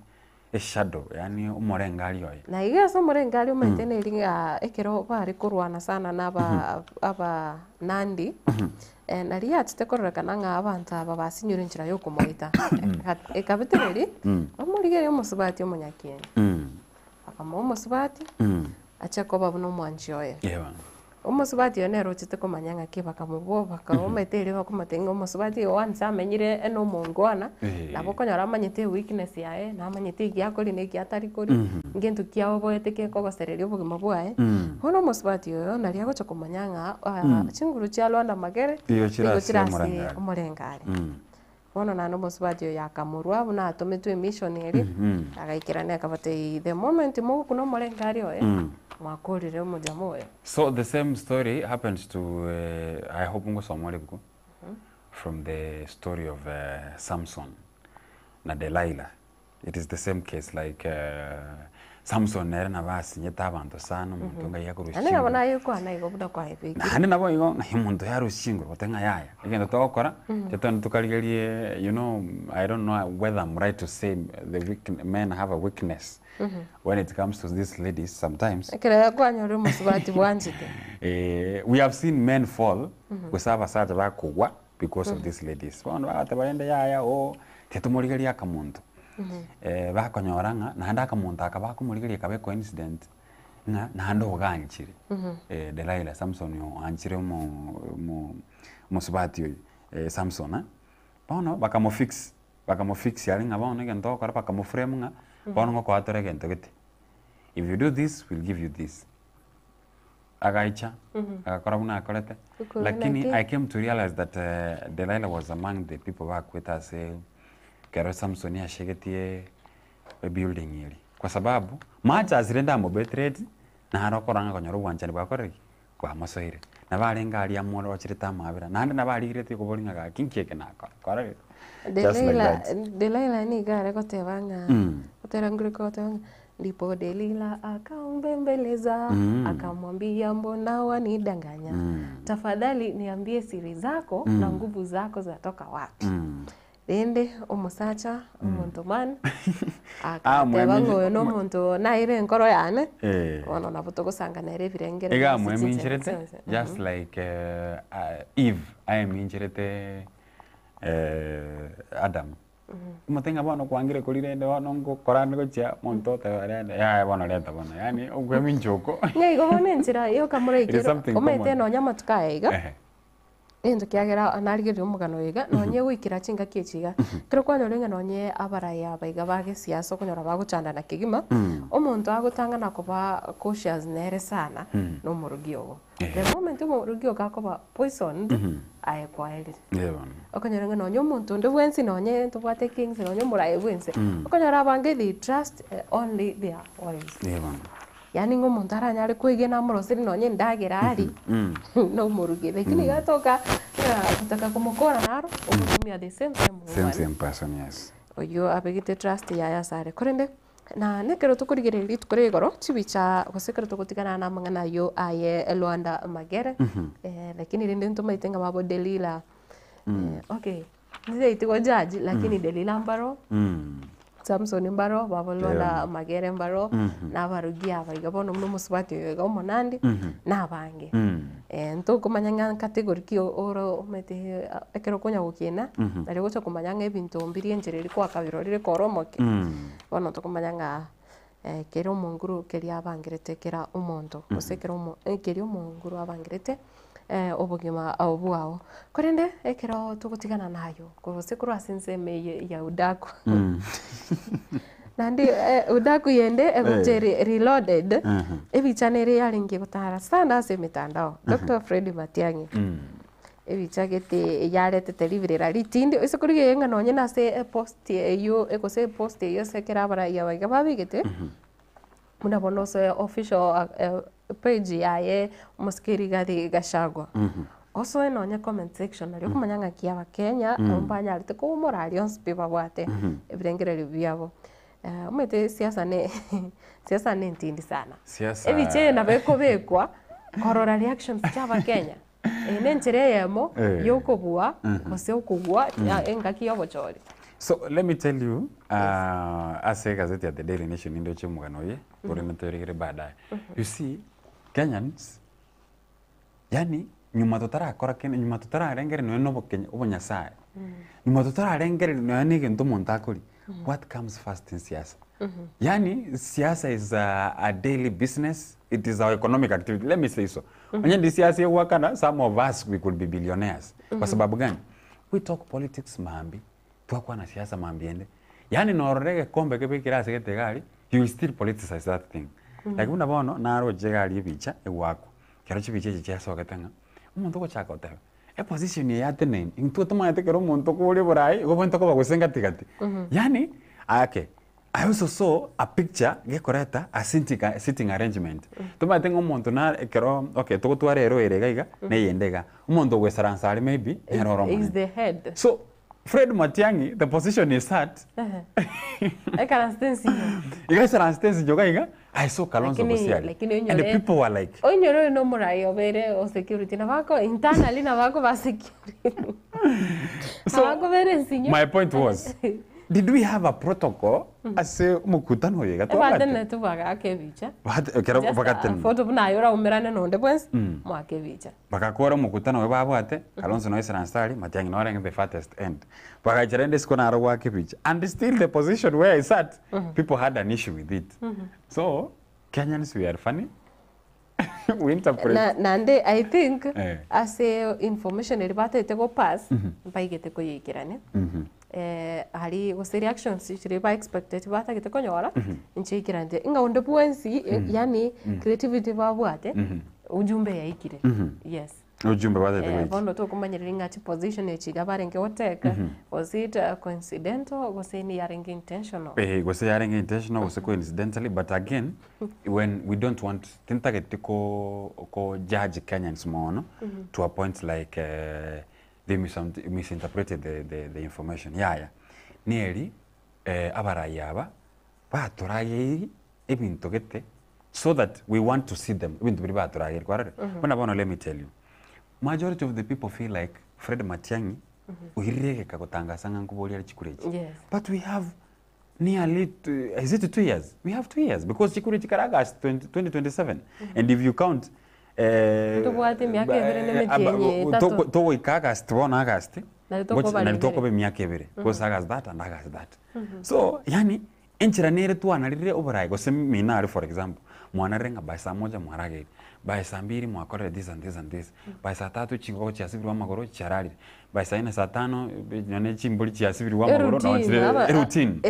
a shadow yani umurengali oyo. Na igaso umurengali umetene linga ekero bari kurwana sana aba Nandi. Na ria tutekoreka nga abantu aba basinyura inchira yo kumoita. Ekabetereri amurigere umusubati umunyakene. Akamo umusubati achako babuno mwanchi oyo. Yeah. Umusubati yonero chite komanyanga kibaka muboba ka umetere bakumatenga umusubati wanza amenyire eno mungwana nabo konyora amanyite weakness yae na amanyite gyakori ne gyatari kori ngentu kyawo boyeteke ko gosererio bugima bwae hono umusubati yo nari agocha komanyanga chinguru cha Lwanda Magere chirase umurengari Wono na nomo swatio ya kamurwa buna atometwe missionary agaikirane akabate the moment mo kuno molengari oe mwakorire mo jamoe. So the same story happened to I hope ngo somwale buko from the story of Samson na Delilah. It is the same case like Samson nere na basi nyeta abantu sana umuntu nga yakurushinga. Ane abona yuko anayigo buda kwa hivi. Ane nabo yigo umuntu yarushinga botenga yaya. Igenda tokora tetano tukaligelie you know I don't know whether I'm right to say the men have a weakness when it comes to these ladies sometimes. Ekera kwanyore musubati bwanjite. We have seen men fall kusaba sata bakugwa because of these ladies. Bono batabayende yaya o tetumurigelia akamuntu. Bakonyoranga nahanda akamuntu akabakumurigelia kabe coincident na nahando oganchire Delilah Samson yo anchire mu musubati Samson bono bakamufix yali ngabone gento kora bakamuframe nga bono ngoko atore gento gete if you do this we'll give you this agaicha akakora buna akorete lakini I came to realize that Delilah was among the people back with us Kero Samson yashegetie building yili kwa sababu macha azirenda mo betrade na harokoranga konyoro bwanchani bwakoreki kwa masoire na barenga ali amoro ochirita mabira nande na baligirete ko bolinga ga kinkeke nako koreki Delilah ni gare kotebanga koterangure kotanga ndipo Delilah akambembeleza akamwambia mbona wanidanganya tafadhali niambie siri zako na nguvu zako zatoka wapi Rende umusacha umuntu man akatebango no muntu naire nkoro yane ono nabuto gusanga nere birengere ega mweminchirete just like Eve I minchirete Adam Mutenga bono kwangire kulirende bono ngokorana gocha monto tabarende ya bono leta bono yani ugwe minjoko Ngai gone njira yo kamura It is igiro something omete common. no nyama tukaiga endo kiagera anarigire umugano iga nonye gwikira chinga kiechiga kero kwanya renga nonye abaraya baiga bage siasa kunyora baguchanda na kigima omuntu agutangana kuba cautious nere sana no murugi ogo the moment murugi okakoba poisoned aye kwaeli okanyora nga nonye omuntu ndi bwensi nonye tubate kings nonye muraye bwense okanyora abange they trust only their wives yani ng'omuntu aranyare kwigena murosiri nonye ndagera ari no murugi lakini gatoka kutaka kumukora naro umutumia the same same person yes oyo abegite trust ya sare korende na nekero tukurigirira tukore igoro chibicha gusekero tugutigana na mangana yo aye Luanda Magere lakini rinde ntumaitenga mabo Delila okay ndize itigo judge lakini Delila Mbaro Samson Mbaro babo Luanda Magere Mbaro n'abarugi abaiga bono muno musubati ga umunandi n'abange nto kumanyanga category ki oro mete ekero konya gukina ari gocha kumanyanga ebintu mbiri enjereri kwa kabirorire koromoke bono to kumanyanga kero munguru keri abangirete kera umuntu usekero keri umunguru abangirete obugima obwao korende ekero tugutigana nayo kusekuru asinze meye ya udaku nandi udaku yende eguteri reloaded ebichanere yaringi gutara standa se mitandao Dr. Fred Matiang'i ebichagete yarete delivery ritindi isekuru yenga nonye na se post yo ekose post yo sekera bara ya baiga babigete muna bono se official page yaye muskiri gadi gashagwa also nonye comment section ari kumanyanga kiaba Kenya ombanya arite ko morali on spiba bwate ebirengere byabo umete siasa ne ntindi sana ebiche na beko bekwa korora reactions cyaba Kenya nenjere yemo yokobua ose okugwa engaki yobochori. So let me tell you, as a gazette at the Daily Nation in Doche Muganoye, you see, Kenyans, yani, nyuma tutara akora Kenya, nyuma tutara arengere no enobo Kenya, obo nyasaye. Nyuma tutara arengere no anige nto montakuri. What comes first in siasa? Yani, siasa is a daily business. It is our economic activity. Let me say so. When the siasa wakana, some of us we could be billionaires. Kwa sababu gani? We talk politics mambi. Tuakwa na siasa mambiende. Yani norege kombe kebe kirasi kete gari, you will still politicize that thing. Like una bono naro jegari bicha ewako. Kero chibiche chicha wakatanga. Umuntu ko chaka otabe. E position ya tenen. Intu tuma yate kero umuntu ko uri burai, go bonto ko bagusenga tigati. Yani ake I also saw a picture gekoreta a sitting arrangement. Tuma tengo umuntu na kero okay to tuare ero erega ne yendega. Umuntu wesaransari maybe eroro. Is the head. So Fred Matiang'i, the position is at. I can stand see. You guys are standing yoga. I saw Kalonzo Musyoka. And the people were like, "Oh, you no more obere o security na bako internally na bako ba security." So my point was, did we have a protocol as a mukutano yega? Badene tu baga kevicha. Kero bagaten. Foto buna yora umerane no de pues mo kevicha. Bakakora mukutano we babwate Kalonzo no isra stari Matiang'i no rang the fattest end. Bagacherende skona arwa kevicha. And still the position where I sat, people had an issue with it. So Kenyans we are funny. We interpret. Nande I think as a information eribate te go pass baigete ko yikirane. Hari was reactions chiriba expected bata gite konyora inchi kirande inga onde puensi yani creativity babwate ujumbe yaikire yes ujumbe bwate bondo to kumanyiriringa chi position echiga barenge oteka was it coincidental was it yaringa intentional was yaringa intentional was coincidentally but again when we don't want tintage ko judge Kenyans mono to a point like they misinterpreted the information. Yeah. Nearly, abarayaba, batoraye, ebintu gete, so that we want to see them. Ebintu biri batoraye. Let me tell you, majority of the people feel like Fred Matiang'i, uhirege kakotanga sanga nkuboli ali chikurechi. Yes. But we have nearly, is it 2 years? We have 2 years because chikurechi karaga 2027, and if you count. Tubuate miaka ibere ne metienye tatu. Togo ikagasti bona agasti na litoko be miaka ebere because agas that and agas that so yani enchira nere tu analire oborai go seminari for example mwana renga by saa moja mwarage by saa mbiri mwakore this and this and this by saa tatu chingo chiasibiri wa magoro charari by saa ina saa tano nyone chimbuli chiasibiri wa magoro no routine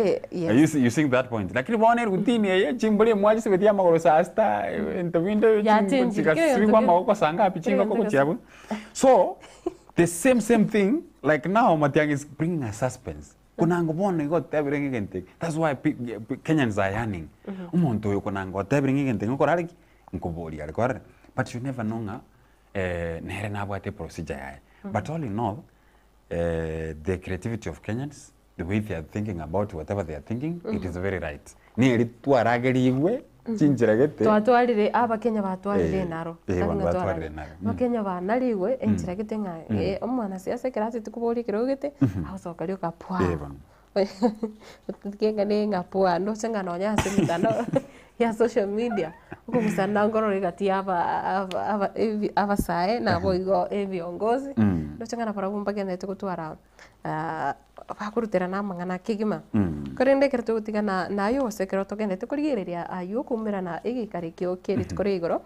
you sing that point lakini bone routine ye chimbuli mwaji sibiri ya magoro saa sta entawinde chimbuli wa magoro sanga pichinga koko chiabu so the same thing like now Matiang'i is bringing a suspense kunango bone got everything gente that's why Kenyans are yearning umuntu yo kunango everything gente ngokorari nkobori arikore but you never know nga nere nabwate procedure yae but all in all the creativity of Kenyans the way they are thinking about whatever they are thinking it is very right ni eri twarageriwe chinjiragete twatwarire abakenya batwarire naro batwarire naro bakenya banarigwe enjiragete nga omwana siasa kirasi tukubori kirogete ahosoka ryo kapwa tukienga ni ngapwa ndo senga no nya semitano ya social media uko musana ngoro igati aba sae na boigo viongozi ndo senga na parabu mpaka nete kutwara bakurutera na mangana kigima korende kerto gutigana nayo sekero tokendete kurigereria ayo kumira na igikarikio kiri tukore igoro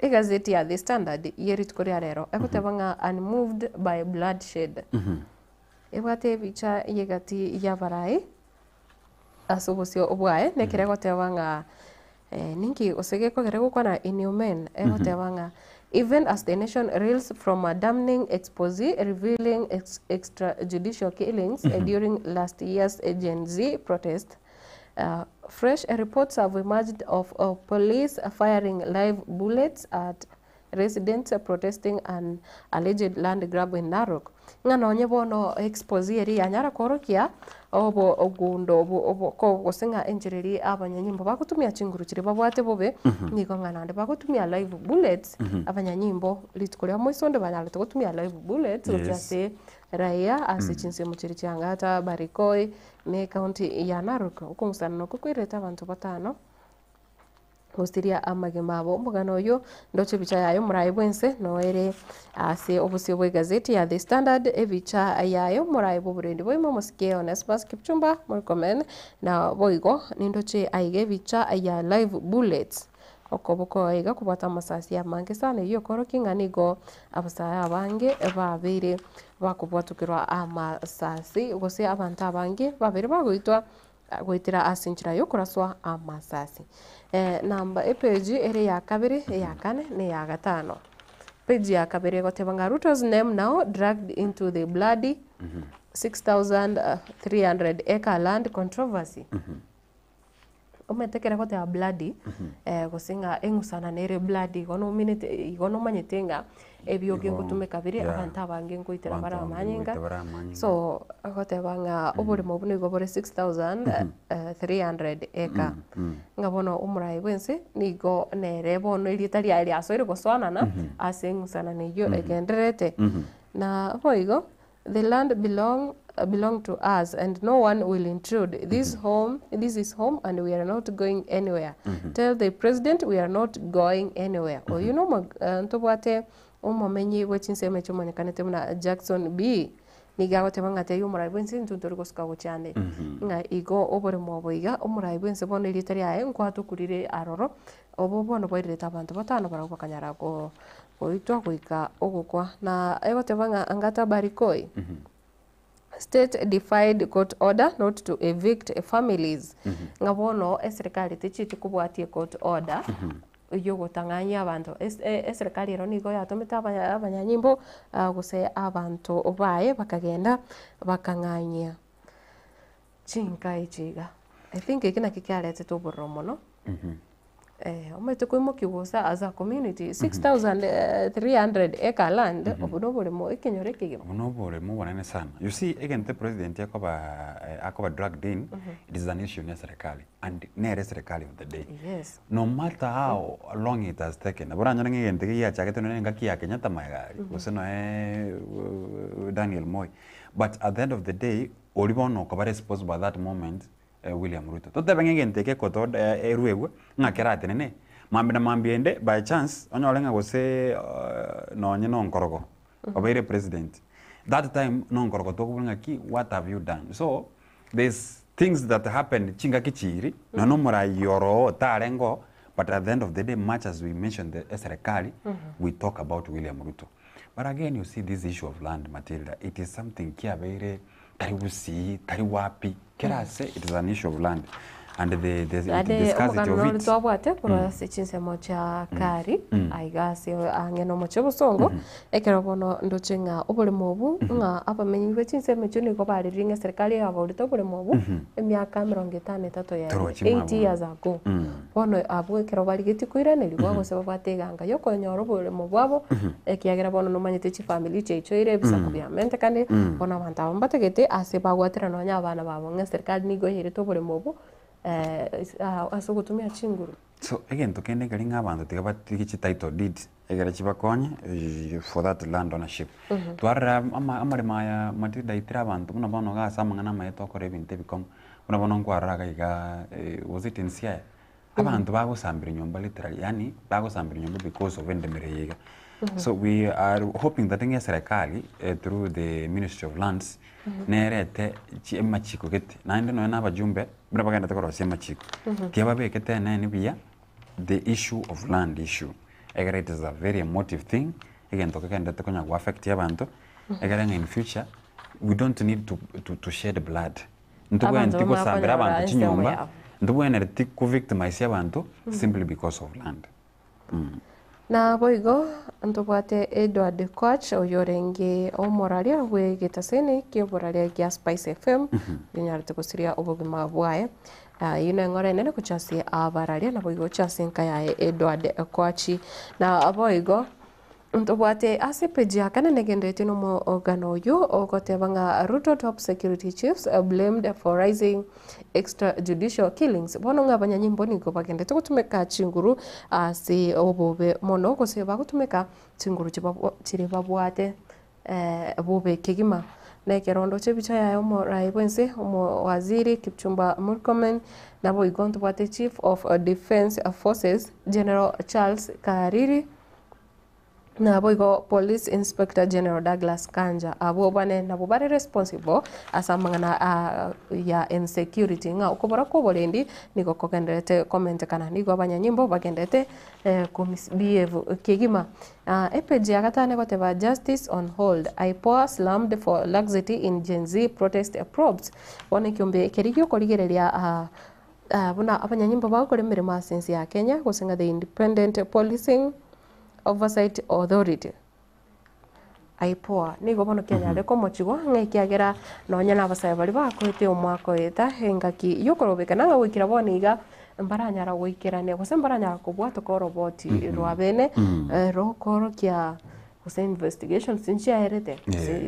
igazeti ya The Standard yeri tukore rero ekutebanga unmoved by bloodshed ebwate bicha yegati ya barai asobosio obwae nekire gotebanga ninki osegeko gere gukwana inhuman egotebanga even as the nation reels from a damning expose revealing extrajudicial killings during last year's Gen Z protest, fresh reports have emerged of police firing live bullets at residents protesting an alleged land grab in Narok. Ngano nyebono expose eri anyara korokia obo ogundo obo ko gosenga enjireri abanyanyimbo bakutumia chinguru chiri babwate bobe niko nganande bakutumia live bullets abanyanyimbo litikoria moisonde banyala tukutumia live bullets ujase raia asichinse muchiri changata barikoi ne county ya Narok ukumsana no kukwireta abantu batano hostiria amagembabo mbugano yo ndoche bicha yayo murai bwense noere ase obusio bwe gazeti ya The Standard ebicha yayo murai boburendi boimo mosike Onesmus Kipchumba mulkomen na boigo nindoche aige bicha ya live bullets okoboko aiga kubata masasi ya mange sana yo korokinga nigo abasaya abange babire bakubwatukirwa amasasi gose abanta abange babire bagwitwa gwitira asinchira yo kuraswa amasasi namba page ere ya kabiri ya kane ne ya gatano page ya kabiri gotebanga Ruto's name now dragged into the bloody 6,300 acre land controversy ometekera gote ya bloody gosinga engusana nere bloody gono minute gono manyetenga ebyoge ngutumeka biri abantu abange ngoitera bara manyinga so gotebanga oburi mobune gobore 6,300 acre ngabono umurai wense nigo nere bono ilitari ali asoire goswana asengusana neyo egenderete na boigo the land belong to us and no one will intrude this is home and we are not going anywhere tell the president we are not going anywhere or you know ntobwate omomenyi wechinseme chomonyekanete muna Jackson B nigago tebangate yumurai bwense ntuntori gosuka gochane nga igo obore moboiga omurai bwense bono litari aye nkwatukurire aroro obo bono boireta abantu batano baragokanyara go oitwa kuika ogukwa na egotebanga angata barikoi state defied court order not to evict families ngabono eserikali tichiti kubwatie court order yo gutanganya abantu eserikali ero nigo yatometa abanyanyimbo guse abantu obaye bakagenda bakanganya chinka ichiga I think ikina kikalete to boromono omete kwimokiwosa as a community 6,300 acre land obunobole mo ikinyoreke gimo obunobole mo wanene sana you see again the president akoba dragged in it is an issue ne serikali and ne serikali of the day yes no matter how long it has taken aburanya ngente ya chakete no ngaki ya Kenyatta magari useno Daniel Moi but at the end of the day olibono ko responsible at that moment William Ruto totebenge nteke koto eruego ngakerate nene mambiende by chance onyolenga gose nonye no nkorogo obaire president that time nongoro gotokubunga ki what have you done. So there's things that happen chinga kichiri na no murayoro tarengo, but at the end of the day, much as we mentioned the serikali, we talk about William Ruto. But again, you see this issue of land, Matilda, it is something kia very taribusi, tariwapi, kera say it is an issue of land. And the scarcity of it. Twabwate kurase chinsemo cha kari aigase angeno mocho busongo ekero bono ndochenga obole mobu nga abamenyiwe chinsemo chuni ko bari ringa serikali yaborito obole mobu emyaka 53 ya 8 years ago bono abo ekero bari gitikuire neri bwa gose babateganga yoko nyoro obole mobu abo ekiagera bono no manyete chi family checho ire bisa obviamente kandi bono bantaba mbategete ase bagwatira no nya abana babo nga serikali nigo hirito obole mobu asogotumia chinguru. So again, tukende kali ng'abantu tigabatiki title deed egera chibakonye for that land ownership. Twara amarima ya Matilda itira abantu muna bono ga samanga na mayeto kore binte bikom muna bono nkwara ga was it in Siaya abantu bagusambira nyumba literally, yani bagusambira nyumba because of endemere yega. So we are hoping that in serikali through the Ministry of Lands nerete machiko gete naende no na bajumbe bra bagenda takoro machiko kiaba bekete nene bia the issue of land issue egere it is a very emotive thing again to kenda to konya affect abantu egere in future we don't need to shed blood ntuko entiko sambira abantu chinyumba ntuko enereti ku victimize abantu simply because of land. Na boigo ntobwate Edward Koch oyorenge omoraria we getasene kioboraria ya Spice FM binyarite kusiria obogima bwae yune ngore nene kuchasi abararia na boigo chasi nkaya Edward Koch na boigo ntobwate asepejia kana negendete no mo organo yo ogotebanga Ruto top security chiefs blamed for rising extrajudicial killings bono ngabanya nyimbo niko bagendete kutumeka chinguru asi obobe mono koseba kutumeka chinguru chiri babwate bobe kigima na kerondo chebicha ya omo raibwense omo waziri Kipchumba Murkomen na boigo ntobwate chief of defense forces General Charles Kariri na boigo Police Inspector General Douglas Kanja abo bane na bobare responsible asamangana ya insecurity nga ukobora ko bolendi niko kokendete comment kana niko banyanyimbo bagendete ku misbehave kigima epeji akatane whatever justice on hold IPOA slammed for laxity in Gen Z protest probes one kiombe kerigyo koligereria buna abanyanyimbo bakore mirimo sense ya Kenya kusenga the Independent Policing Oversight Authority IPOA nigo bono Kenya reko mochigo ng'ekiagera nonya n'abasaya bari bakwete omwako eta engaki yokorobekana nga gwikira boniga mbaranyara gwikirane gose mbaranyara kubwato ko roboti rwabene rokoro kya gose investigation sinchia herete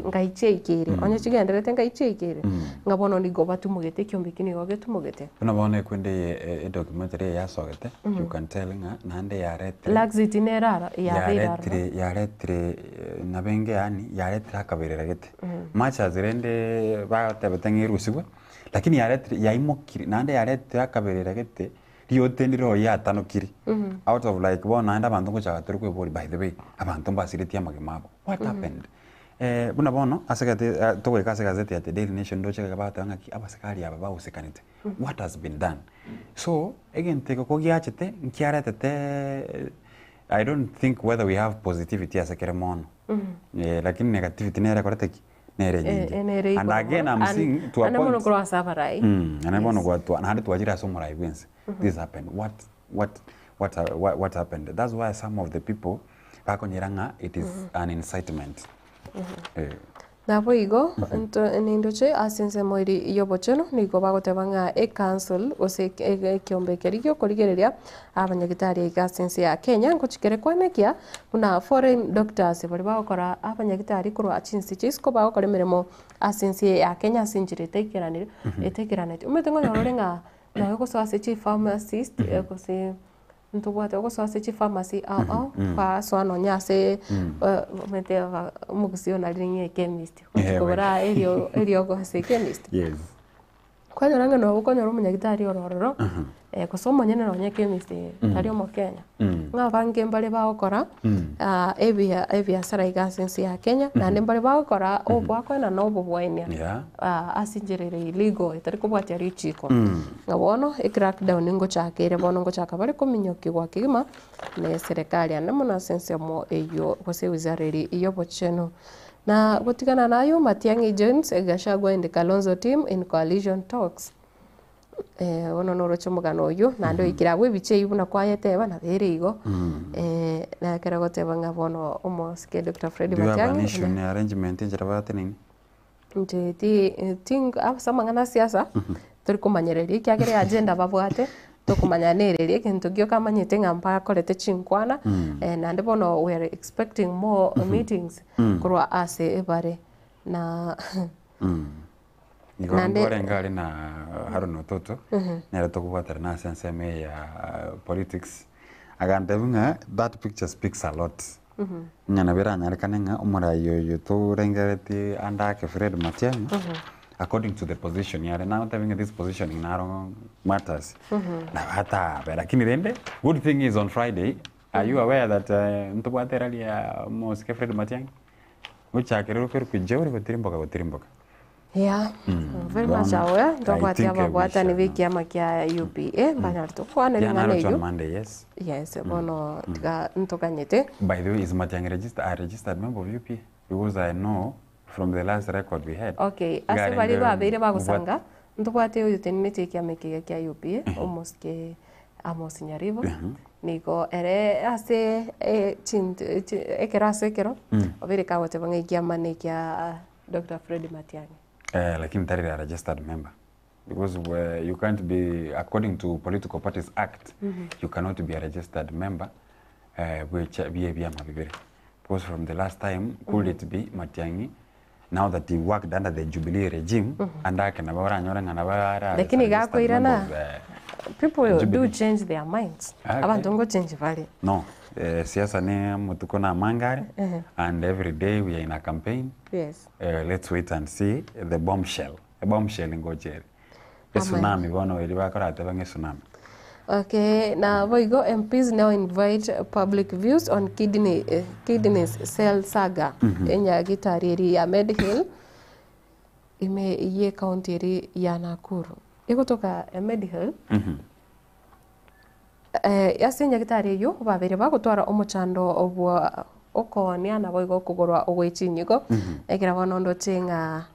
ngaiche ikire onye chigenderete ngaiche ikire ngabono nigo batumugete kyombikini gogetumugete bana bone kwende documentary ya sogete you can tell nga nande yarete laxity nerara yaretre nabenge yani yaretre akaberera gete macha zirende batebetenge rusigwe lakini yaretre yaimokiri nande yaretre akaberera gete riyote ndiro yatanukiri out of like bona naenda bantu kuchaga turi kwebori by the way abantu mbasiritia magimabo what happened buna bono asegate togweka asegazete at Daily Nation ndocheka batanga ki abasekali aba bausekanite what has been done so again teko kogiachete nkiaretete I don't think whether we have positivity as a keremono lakini negativity nere koreteki nere and again I'm seeing to a point anamono kwa sabarai anamono kwa to and hadi tuajira somo wense this happened what happened that's why some of the people bakonyeranga it is an incitement na boigo nindoche asense moiri yobocheno niko bagotebanga cancel ose kiombekeri korigereria abanyagitari gasense ya Kenya ngochikere kwanekia kuna foreign doctors bari bagokora abanyagitari kurwa chinsi chisco bagokora mirimo asense ya Kenya sinjirite etekeranete umetengo nyorenga na yoko so ase pharmacist kose ntubwate yoko so ase pharmacy kwa so anonya se mete mugusio na ringe chemist kubara elio go ase chemist yes kwanyora no gukonyora umunyagitari orororo kusoma nyene no nyeke miste tari omo Kenya nga bange mbale bagukora ebiasara igasensi ya Kenya na mbale bagukora obwakwena no bubwenia asinjerere illegal tari kubwatia richiko nga bono crackdown ngo chakere bono ngo chaka bari kuminyoki gwa kigima ne serikali ane muna sense mo eyo kwase wizareri iyo bocheno na gutigana nayo Matiang'i Jones Gachagua and Kalonzo team in coalition talks ono noro chomugano uyu na ndo ikiragwe biche ibuna kwayeteba na bere igo na kera goteba ngabono omoske Dr. Fred Matiang'i ni arrangement njira bate nini nti ting abasamangana siasa turi kumanyereria kyagere agenda babwate tukumanyanereria kintu gyo kamanyete ngamba kolete chinkwana na ndibono we are expecting more meetings kurwa ase ebare na Ngore ngari na Haruna Toto nera tukubwatara na sense me ya politics agandebunga that picture speaks a lot nyana biranya kanenga umurayo yuto rengereti andake Fred Matiang'i according to the position yare now having this position in our matters na hata lakini rende good thing is on Friday are you aware that ntubwatera ya Moske Fred Matiang'i uchakero kero kujewri batirimboka yeah very much aware ndobwatia babwata ni wiki ama kia UPA banarto kwana ringana iyo yes bono tiga ntokanyete. By the way, is Matiang'i a registered member of UPA? Because I know from the last record we had. Okay, ase bali babere bagusanga ndobwate uyu tenete kia mekiga kia UPA almost ke Amos Nyaribo niko ere ase ekero obere kawote bangai kia manekia Dr. Fred Matiang'i. Lakini tari a registered member because you can't be, according to Political Parties Act, you cannot be a registered member which because from the last time could it be Matiang'i now that he worked under the Jubilee regime and I can lakini gako irana people do change their minds abantu ngo change vale no siasa ni mutuko na mangare and every day we are in a campaign. Yes. Let's wait and see the bombshell. A bombshell in Gojeri. A tsunami, bono ilibakora atebange tsunami. Okay, now we go. MPs now invite public views on kidneys cell saga. Enya gitariri ya Medhill ime iye county ya Nakuru. Iko toka Medhill. Yasenya gitari yo babere bagutwara omuchando obwa okonia na boigo kugorwa ogwichinyigo ekira bonondo chinga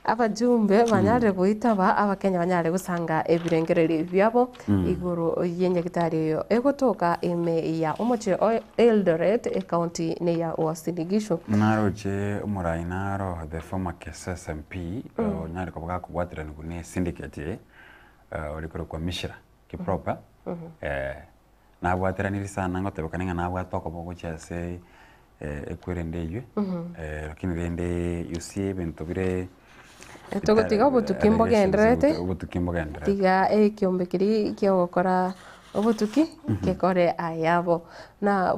abajumbe banyare buitaba abakenya banyare gusanga ebirengereri byabo iguru yenye gitari yo egotoka ime ya omoche Eldoret county ne ya Uasin Gishu naroche murainaro the former KSS MP nyari ko bwakubwatira ngune syndicate olikoro kwa Mishra Kipropa na bwateraniri sana ngotebekanenga na bwatoko bwo cyase ekwerende ywe lakini rende yusi bintu bire togotiga obutukimbo gendrete tiga kiombe kiri kyogokora obutuki kekore ayabo na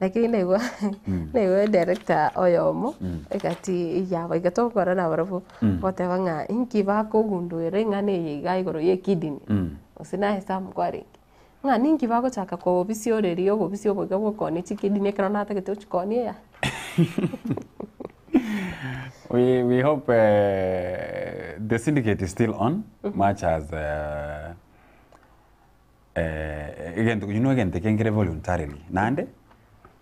lakini newe director oyomo ekati yaba igatokora na barafu botebanga inki bakogundwere ngane yigaigoro ye kidney osina hesa mkwari nga ninki bagochaka ko bisio reri obo bisio bogo koni kidney kana nata gete uchikoni ya we hope the syndicate is still on much as again you know again taking it voluntarily nande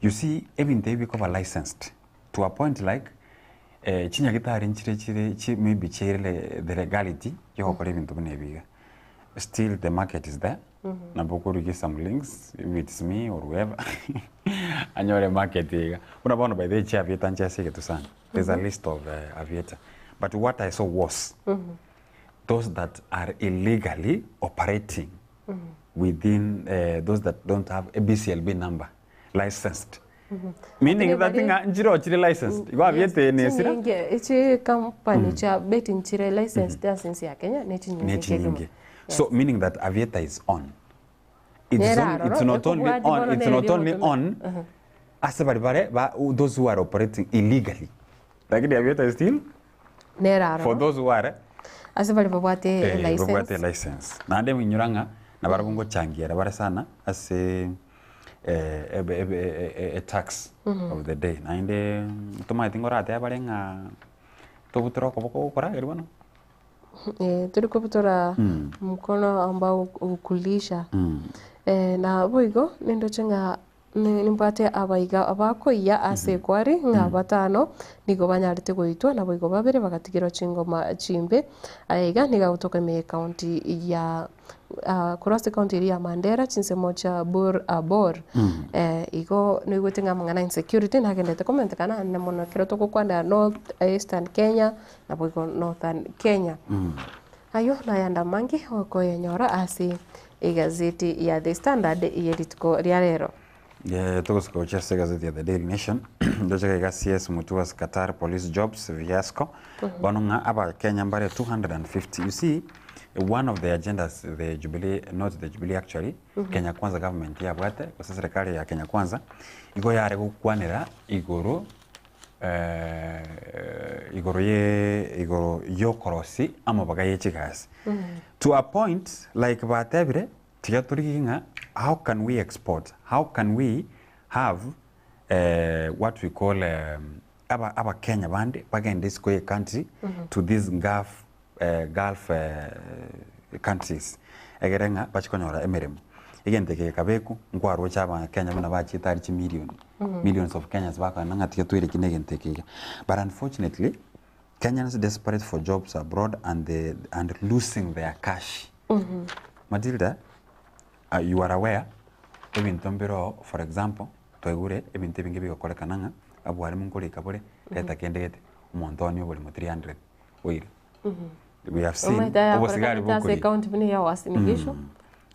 you see even they become licensed to a point like chinya gitari nchire maybe chirele the legality yo kore bintu binebiga still the market is there na bokuru give some links if it's me or whoever anyore market iga unabona by the chair aviator nchase to sana there's a list of aviator but what I saw was those that are illegally operating within those that don't have a BCLB number licensed meaning that thing njiro chire licensed you have yet nesira ichi company cha betting chire licensed license ya Kenya nechi so meaning that aviator is on it's not only on as those who are operating illegally like the aviator is still neraro for those who are ase bali babwate babwate license nande minyuranga na barabungo changiera bare sana ase a tax of the day nainde tuma tingora ate barenga tobutro koboko kora erwana turi kubutora mkono ambao ukulisha na boigo nindo chenga nimpate abaiga abakoiya ase kwari nga batano nigo banyarite goitwa na boigo babere bagatigiro chingoma chimbe aiga niga gutoka me county ya cross county ya Mandera chinsemo cha Bor Abor igo nigwetinga mangana insecurity na gendete comment kana ne mono kero toko kwanda North Eastern Kenya na boigo Northern Kenya ayo na yanda mangi oko yenyora ase igazeti ya The Standard yeritiko riarero tuguskocha gazeti ya The Daily Nation ndocheka ga CS Mutuas Qatar Police Jobs Viasco bononga aba Kenya mbare 250. You see, one of the agendas, the Jubilee, not the Jubilee actually, Kenya Kwanza government ya bwate kwa serikali ya Kenya Kwanza igo yare gukwanira igoro igoro yokorosi amabaga yechigasi to a point like batebire tigaturiginga. How can we export? How can we have what we call aba Kenya band back in this country to these Gulf countries? Egerenga bachikonyora emeremu. Igenteke kabeku ngwaro chaba Kenya bana bachitari chi millions of Kenyans baka nanga tikatwire kinegenteke. But unfortunately, Kenyans desperate for jobs abroad and losing their cash. Matilda, you are aware, even Tombiro, for example, Toigure, even Tebingi Kolekananga, Abuari Munkoli Kabore, Leta Kendegate, Montonio, 300. We have seen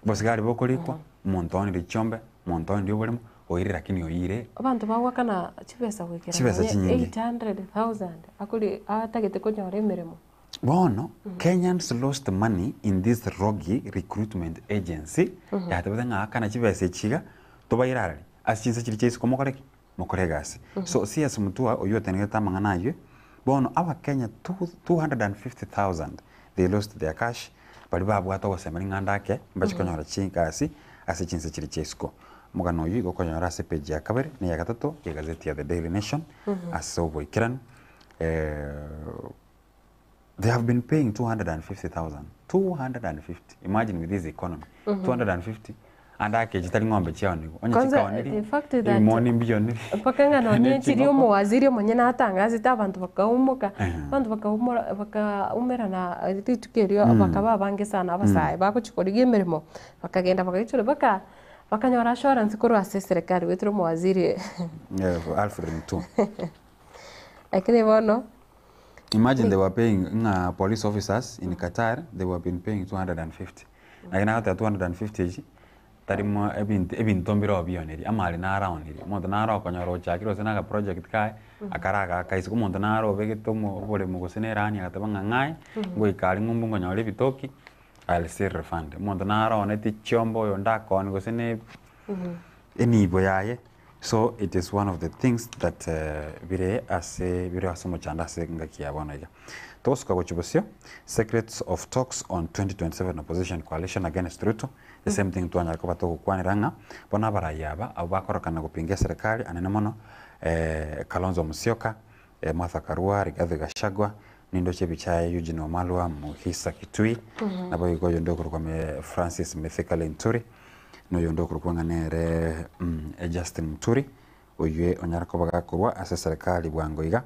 Bosigari Bokoli, Montoni di Chombe, Montoni di Uberm, Oiri Rakini Oire. Abantu bawakana chibesa wekera 800,000 akuli atagete konya remeremo. Bono, Kenyans lost money in this rogue recruitment agency. Yatabanga kana chibese chiga tobairari. Asichinsa chirichesi komokoreki mokoregasi. So CS Mutua oyoteneta manganayo. Bono our Kenya 250,000 they lost their cash. Bali babu ato wasemani ngandake mbachikonyora chinkasi asichinsa chirichesi ko. Mugano yu gokonyora se page ya kabere ni ya gatatu ya gazeti ya The Daily Nation asobo ikiran they have been paying 250,000. 250. Imagine with this economy. 250. And I can't tell ngombe chao ni. The fact that pakanga no nye chirio mo waziri mwenye na atangaza ta abantu bakaumuka. Abantu bakaumera na ritukerio bakaba bange sana abasaye bakuchikorigie mirimo. Bakagenda bakayichura bakanyora assurance kuru ase serikali wetro mo waziri. Alfred Mtu. Akini bono imagine they were paying police officers in Qatar, they were been paying 250. Like now 250 tarimo ebin tombiro obioneri amali na around iri mo na ro konyoro chakiro senaga project kai akaraga kai ko mo na ro begetomo bole mo gosenerani atabanga ngai ngo ikali ngumbu ngonyore bitoki I'll still refund mo na ro neti chombo yonda kon gosene eni boyaye. So it is one of the things that vire asomo chanda se ngakia bona ya. Toska gochibosio secrets of talks on 2027 opposition coalition against Ruto. The same thing tuanya ko batoko kwaniranga bona barayaba abakorokana kupingia serikali anene mono Kalonzo Musyoka, Martha Karua, Rigathi Gachagua, nindo chebichaye Eugene Wamalwa, Muhisa Kitui na boygo yondoko kwa Francis Mithika Nturi no yondoko kwa nganere Justin Muturi oyue onyarako bagakorwa ase serikali bwangoiga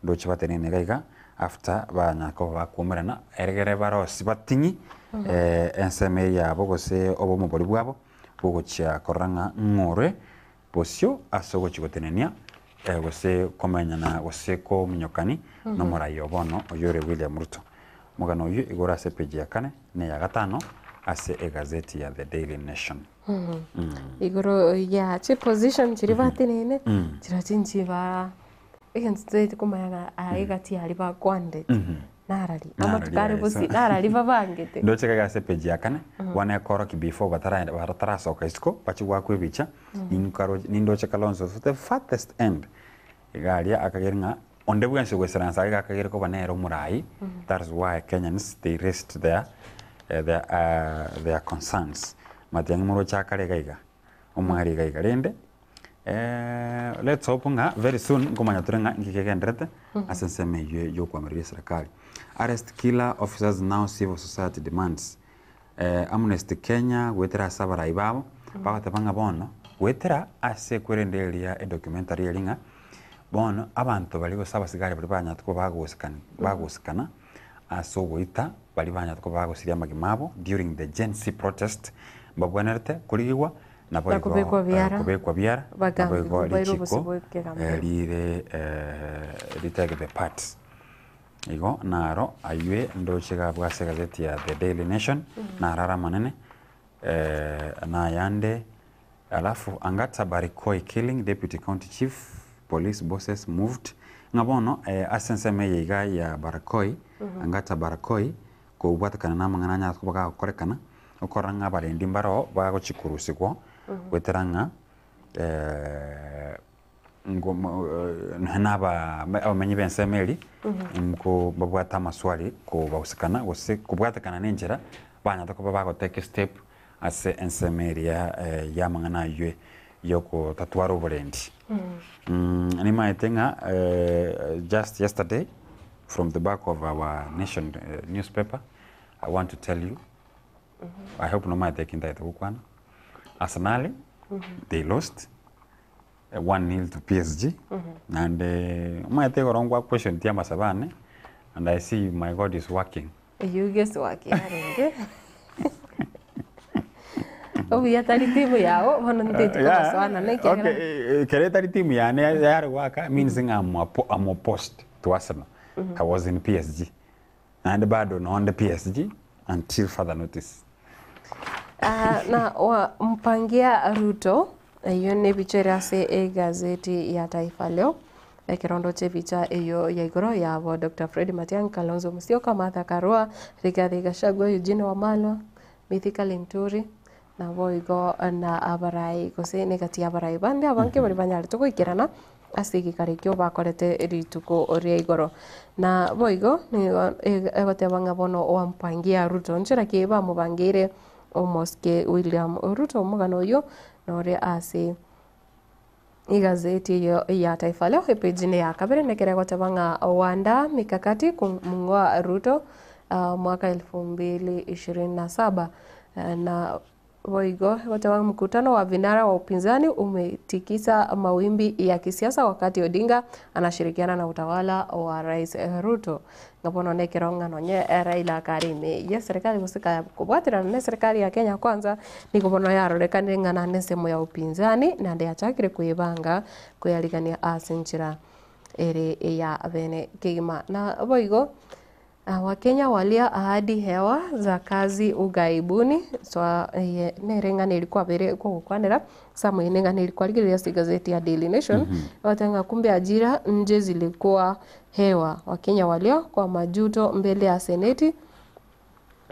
ndo chibatenene gaiga after banyako bakumerana eregere barosi batinyi enseme yabo gose obo mubori bwabo bogocha koranga ngore bosio asogo chigotenenia gose komenyana gose ko mnyokani no morayo bono oyore William Ruto mugano uyu igora ase page ya 4 ne ya 5 ase egazeti ya The Daily Nation. Igoro ya che position chiri batenene chirachinchiba egenstate kumayanga aigati ali ba kwande narali amatukare bosi narali babangete ndo cheka ase page ya 4 wana yakoro ki before batara soka isko pachi wakwe bicha nindo cheka Kalonzo the farthest end igalia akageringa onde bwense gwesera nsari gakagere ko banero murai. That is why Kenyans they raised their concerns. Matiang muro chakare gaiga. Omwari gaiga rende. Let's hope nga very soon ngomanya turenga ngikegendrete asenseme yo kwa mari serikali. Arrest killer officers now civil society demands. Amnesty Kenya wetera sabara ibabo bakatebanga bono wetera ase kwerenderia documentary elinga bono abantu bali gusaba sigari bali banyatko bagusikana aso goita bali banyatko bagusiria magimabo during the Gen Z protest babwenerete kuligiwa na kubekwa biara bagambirwa lichiko lire litake the parts igo naro aywe ndochega bwase gazeti ya The Daily Nation na rara manene na yande alafu Angata Barikoi killing deputy county chief police bosses moved ngabono asenseme yiga ya Barikoi Angata Barikoi ko bwatakana na mangana kubaga korekana okoranga barendi mbaro bago chikurusikwo weteranga naba amenye bensemeli ko babwata maswali ko bausikana gose kubwatakana nenjera banya to bago take step ase ensemeria ya mangana ywe yoko tatwaro borendi ani maitenga just yesterday from the back of our Nation newspaper I want to tell you I hope no matter taking that ukwana Arsenal they lost 1-0 to PSG and my take wrong question tiama sabane and I see my God is working. You guess working. Oh ya tari timu yao wana ndetu kwa sana na kera. Okay, kere tari timu ya ne yar waka means I'm opposed to Arsenal. I was in PSG and bado no on the PSG until further notice. Na wa mpangia Ruto iyo ne bichera se gazeti ya Taifa Leo kirondo che bicha iyo ya igoro ya bo Dr. Fred Matiang'i, Kalonzo Musyoka, Martha Karua, Rigathi Gachagua, Eugene Wamalwa, Mithika Linturi na boigo na abarai gose negati abarai bande abanke bari banyari to kwikirana asigi karikyo bakorete rituko ria igoro na boigo ni egotebanga bono wampangia Ruto nchira kiba mubangire omoske William Ruto mugano uyo nore ase igazeti ya Taifa Leo pejine ya kabere nekere gotebanga wanda mikakati kumngwa Ruto mwaka 2027 na Boigo watawa mkutano wa vinara wa upinzani umetikisa mawimbi ya kisiasa wakati Odinga anashirikiana na utawala wa Rais Ruto. Ngapono nekeronga nonye Raila Karime. Yes, serikali gusika kubwatira na serikali ya Kenya kwanza ni kubono yarolekane ngana nesemo ya upinzani na nde achakire kuibanga kuyaligania asinchira ere ya bene kigima na Boigo Wakenya walia ahadi hewa za kazi ugaibuni so nerenga nilikuwa bere kwa kwanera samu nenga nilikuwa ligiria gazeti ya Daily Nation watanga kumbe ajira nje zilikuwa hewa. Wakenya walia kwa majuto mbele ya seneti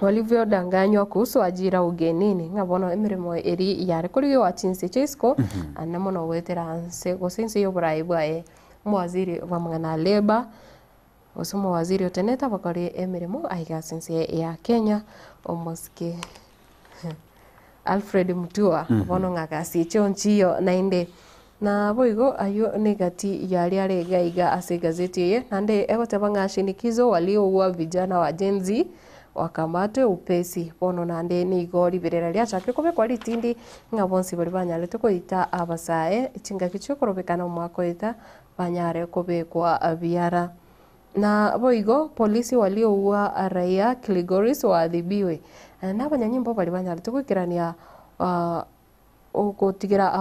walivyodanganywa kuhusu ajira ugenini ngabono emirimo eri yare kuri wa chinse chesko anamono wetera anse gosense yo buraibwae mwaziri wa mangana leba Osomo waziri oteneta bakari emirimo aigasense ya Kenya omoske Alfred Mutua bono ngakasi chonchiyo nainde na boigo ayo negati yali aregaiga ase gazeti ye nande egotebanga shinikizo walioua vijana wa Gen Z wakamate upesi bono nande ni igori birera lya chake kobe kwa litindi ngabonsi bali banyale tukoita abasae chinga kicho korobekana mwako ita banyare kobe kwa abiara na boigo polisi walioua raia Kilgoris waadhibiwe na banyanyimbo bali banyale tukukirania ukotigira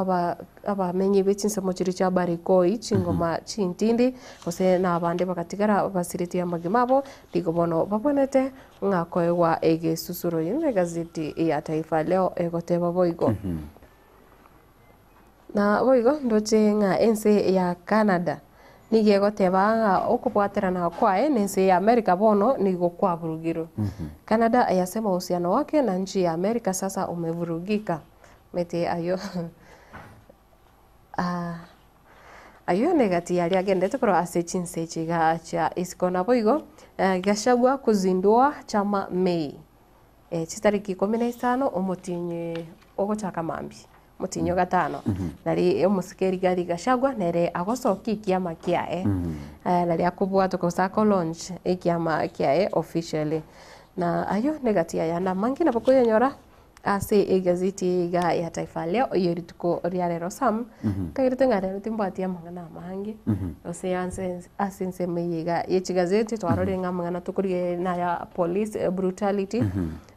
abamenyi bechinse mochiri cha Barikoi chingoma chintindi ose na abande bakatigara basiriti ya magimabo digobono babonete ngakoewa ege susuro yime gazeti ya Taifa Leo egoteba boigo na boigo ndoche nga ense ya Canada nige goteba okubwaterana kwae nense ya Amerika bono nigo kwa burugiro Canada yasema uhusiano wake na nchi ya Amerika sasa umevurugika mete ayo ayo negati yari agendete koro ase chinsechi ga cha isikona boigo Gachagua kuzindua chama Mei chitariki 15 omutinyi ogochaka mambi mutinyo gatano nari omusikeri gari Gachagua nere agosoki kiama kiae nari akubwata ko sako launch ikiama kiae officially na ayo negatia yana mangi na bokoyonyora ase egazeti ga ya Taifa Leo yorituko riarero sam kagirite ngarero timbati mangana mahangi ose asense meyiga yechigazeti twarore ngamangana tukurie na ya police brutality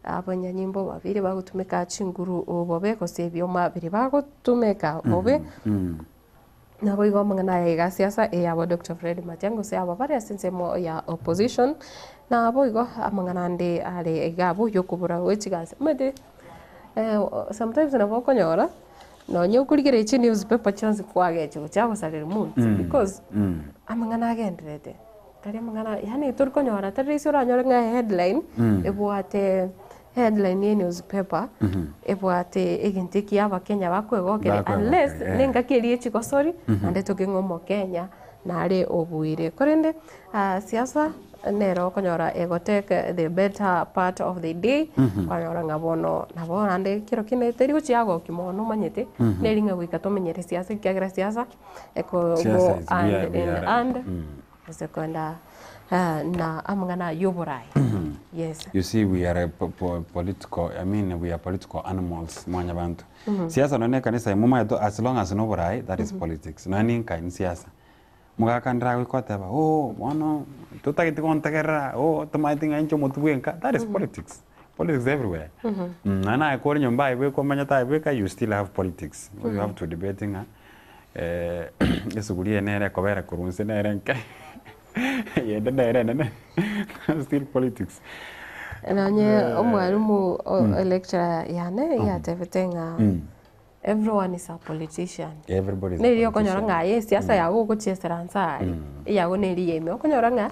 abanya nyimbo babiri bagutumika chinguru bobe kosebyo mabiri bagutumika bobe nabo igomangana ya siasa yabo Dr. Fred Matiang'i se aba bari asense mo ya opposition na abo igo amangana ndi ale gabo yokubura wechigaze mede sometimes na bokonyora no nyokurigere chi newspaper chance kwage cyo cyabo salary month because amangana agendrete kari amangana yani turkonyora tarisi uranyora nga headline ebwate headline ye newspaper ebwate egenteki aba Kenya bakwegokere unless nenga kerie chiko sorry ande tokengomo Kenya nare obuire korende siasa nero konyora egoteke the better part of the day konyora ngabono nabo ande kiro kineteri uchiago kimono manyete neringa gwikatomenyere siasa kyagira siasa eko go and sekonda na amangana yoborai yes you see we are political we are political animals mwanya bantu siasa none kanisa muma as long as no borai that is politics nani kain siasa mugakandra gwikoteba mono tutagite kontegera tomaitinga incho mutubwenka that is politics everywhere nana akori nyomba ibe komanya ta ibe you still have politics you have to debating esugulie nere kobera kurunse nere nka yenda nere still politics nanye omwarimu lecturer yane yatevetenga everyone is a politician. Everybody is a politician. Konyora nga ye siasa yago kuchesera nsari. Yago neri yeme. Konyora nga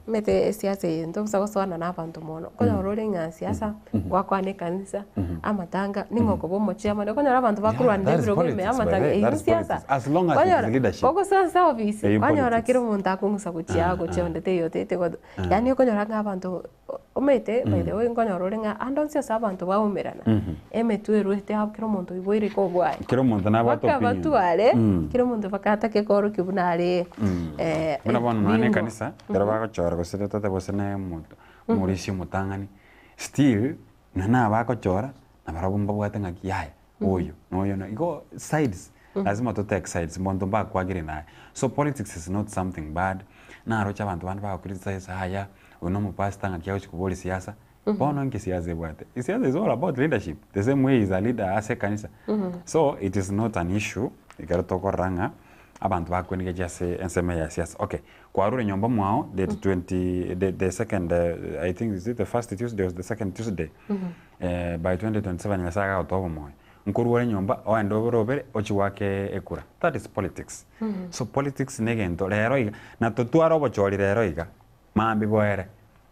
mete siasa yendo busagoswana n'abantu mono. Konyora nga siasa gwakwane kanisa amatanga ningoko bomo chama. Konyora abantu bakurwana n'ibirogome amatanga siasa. As long as it's leadership. Koko sasa office. Konyora kiro muntu akungusa kuchiago chondete yote tego. Yani konyora nga abantu omete by the way konyora nga andonsia abantu baumerana. Emetueruete hakiro muntu iboire ko kiro muntu nabato opinion bakabatuare kiro muntu bakata ke koro kibunare bana bana nane kanisa daraba chora ko sete tate bosene muntu murishi mutangani still nana bako chora na barabumba bwatanga kiyaya oyo noyo no go sides lazima to take sides muntu bakwagire naye so politics is not something bad na rocha abantu bana criticize haya uno mu pastor ngakiya kuboli siasa bono nke siasa bwate siasa is all about leadership the same way is a leader ase kanisa so it is not an issue ikaro tokoranga abantu bakwenike jase enseme ya siasa okay kwarure nyomba mwao the second I think is it the first Tuesday or the second Tuesday by 2027 nyasaga otobo moyo nkuruwe nyomba oendo robere ochiwake ekura that is politics so politics negento lero iga na totwaro bochori lero iga mambi boere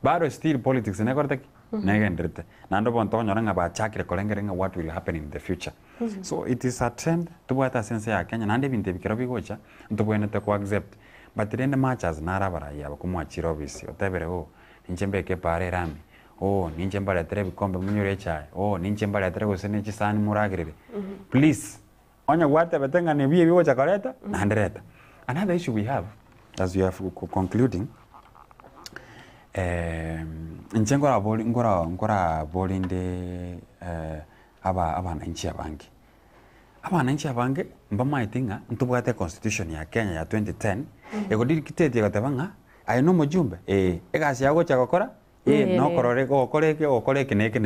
bado still politics nekortek negendrete nando bonto nyoranga ba chakire kolengerenga what will happen in the future so it is a trend tubwata sense ya Kenya nande binte bikiro bigocha ntubwene te ko accept but rende matches narabara yaba kumwachira obisi otebere ninjembe ke pare rami ninjemba la tere bikombe munyure chai ninjemba la tere gusene chisani muragirire please onya wate betenga ne biye bigocha kareta nandreta another issue we have as we have concluding ngora bolinde abana nchi abangi mbama itinga ntubwate constitution ya Kenya ya 2010 egodiri kitete gatabanga ayino mujumbe egasi yago chakokora no korore okoreke neke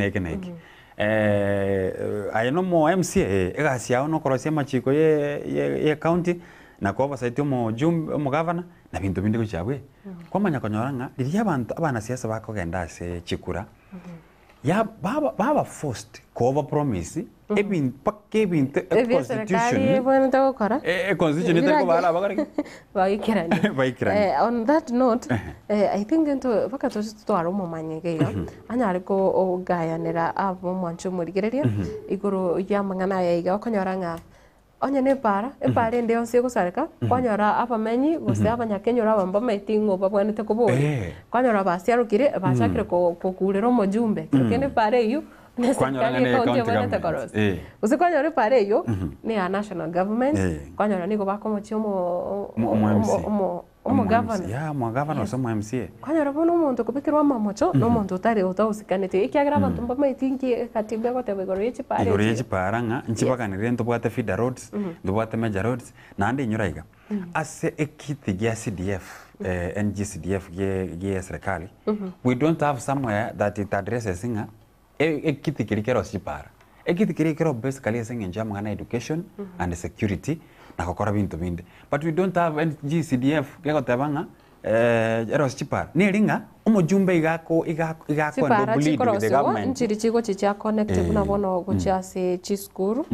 ayino mo MCA egasi yago no korosia machiko ye county na ko basaitio mo jumbe mo governor na bintu bindi kuchabwe kwamanya konyoranga liri abantu abana siasa bakogenda se chikura ya baba forced ko over promise ebin pakke bin constitution constitution ite ko bala bagari baikirani on that note I think into bakato twaro mo manyege anyari ko ogayanira abo mwancho murigereria igoro ya mangana ya iga konyoranga onye ne para epare nde onse gusareka kwanyora abamenyi gose abanyakenyora bamba meeting babwanete kuburi kwanyora basiarukire bashakire kukurira omujumbe kende pare iyo kwanyora ne county use kwanyora pare iyo ni a national government kwanyora niko bakomochi omo governor ya mo governor so mo MCA kwanyora bono omonto kubikirwa mamocho no monto tari utausikanete ikiagira abantu bamba meeting katibe gotebe goroyechi pare igoroyechi paranga nchibakanire ntubwate feeder roads ndubwate major roads nande inyuraiga ase ekiti gya CDF NGCDF gye serikali we don't have somewhere that it addresses singa ekiti kirikero sipara ekiti kirikero basically singa njama ngana education and security na kokora bintu bindi but we don't have NGCDF gyagotabanga ero sipara niringa umujumbe igako ndo bleed with the government nchiri chigo chicha connective na bono gochase chiskuru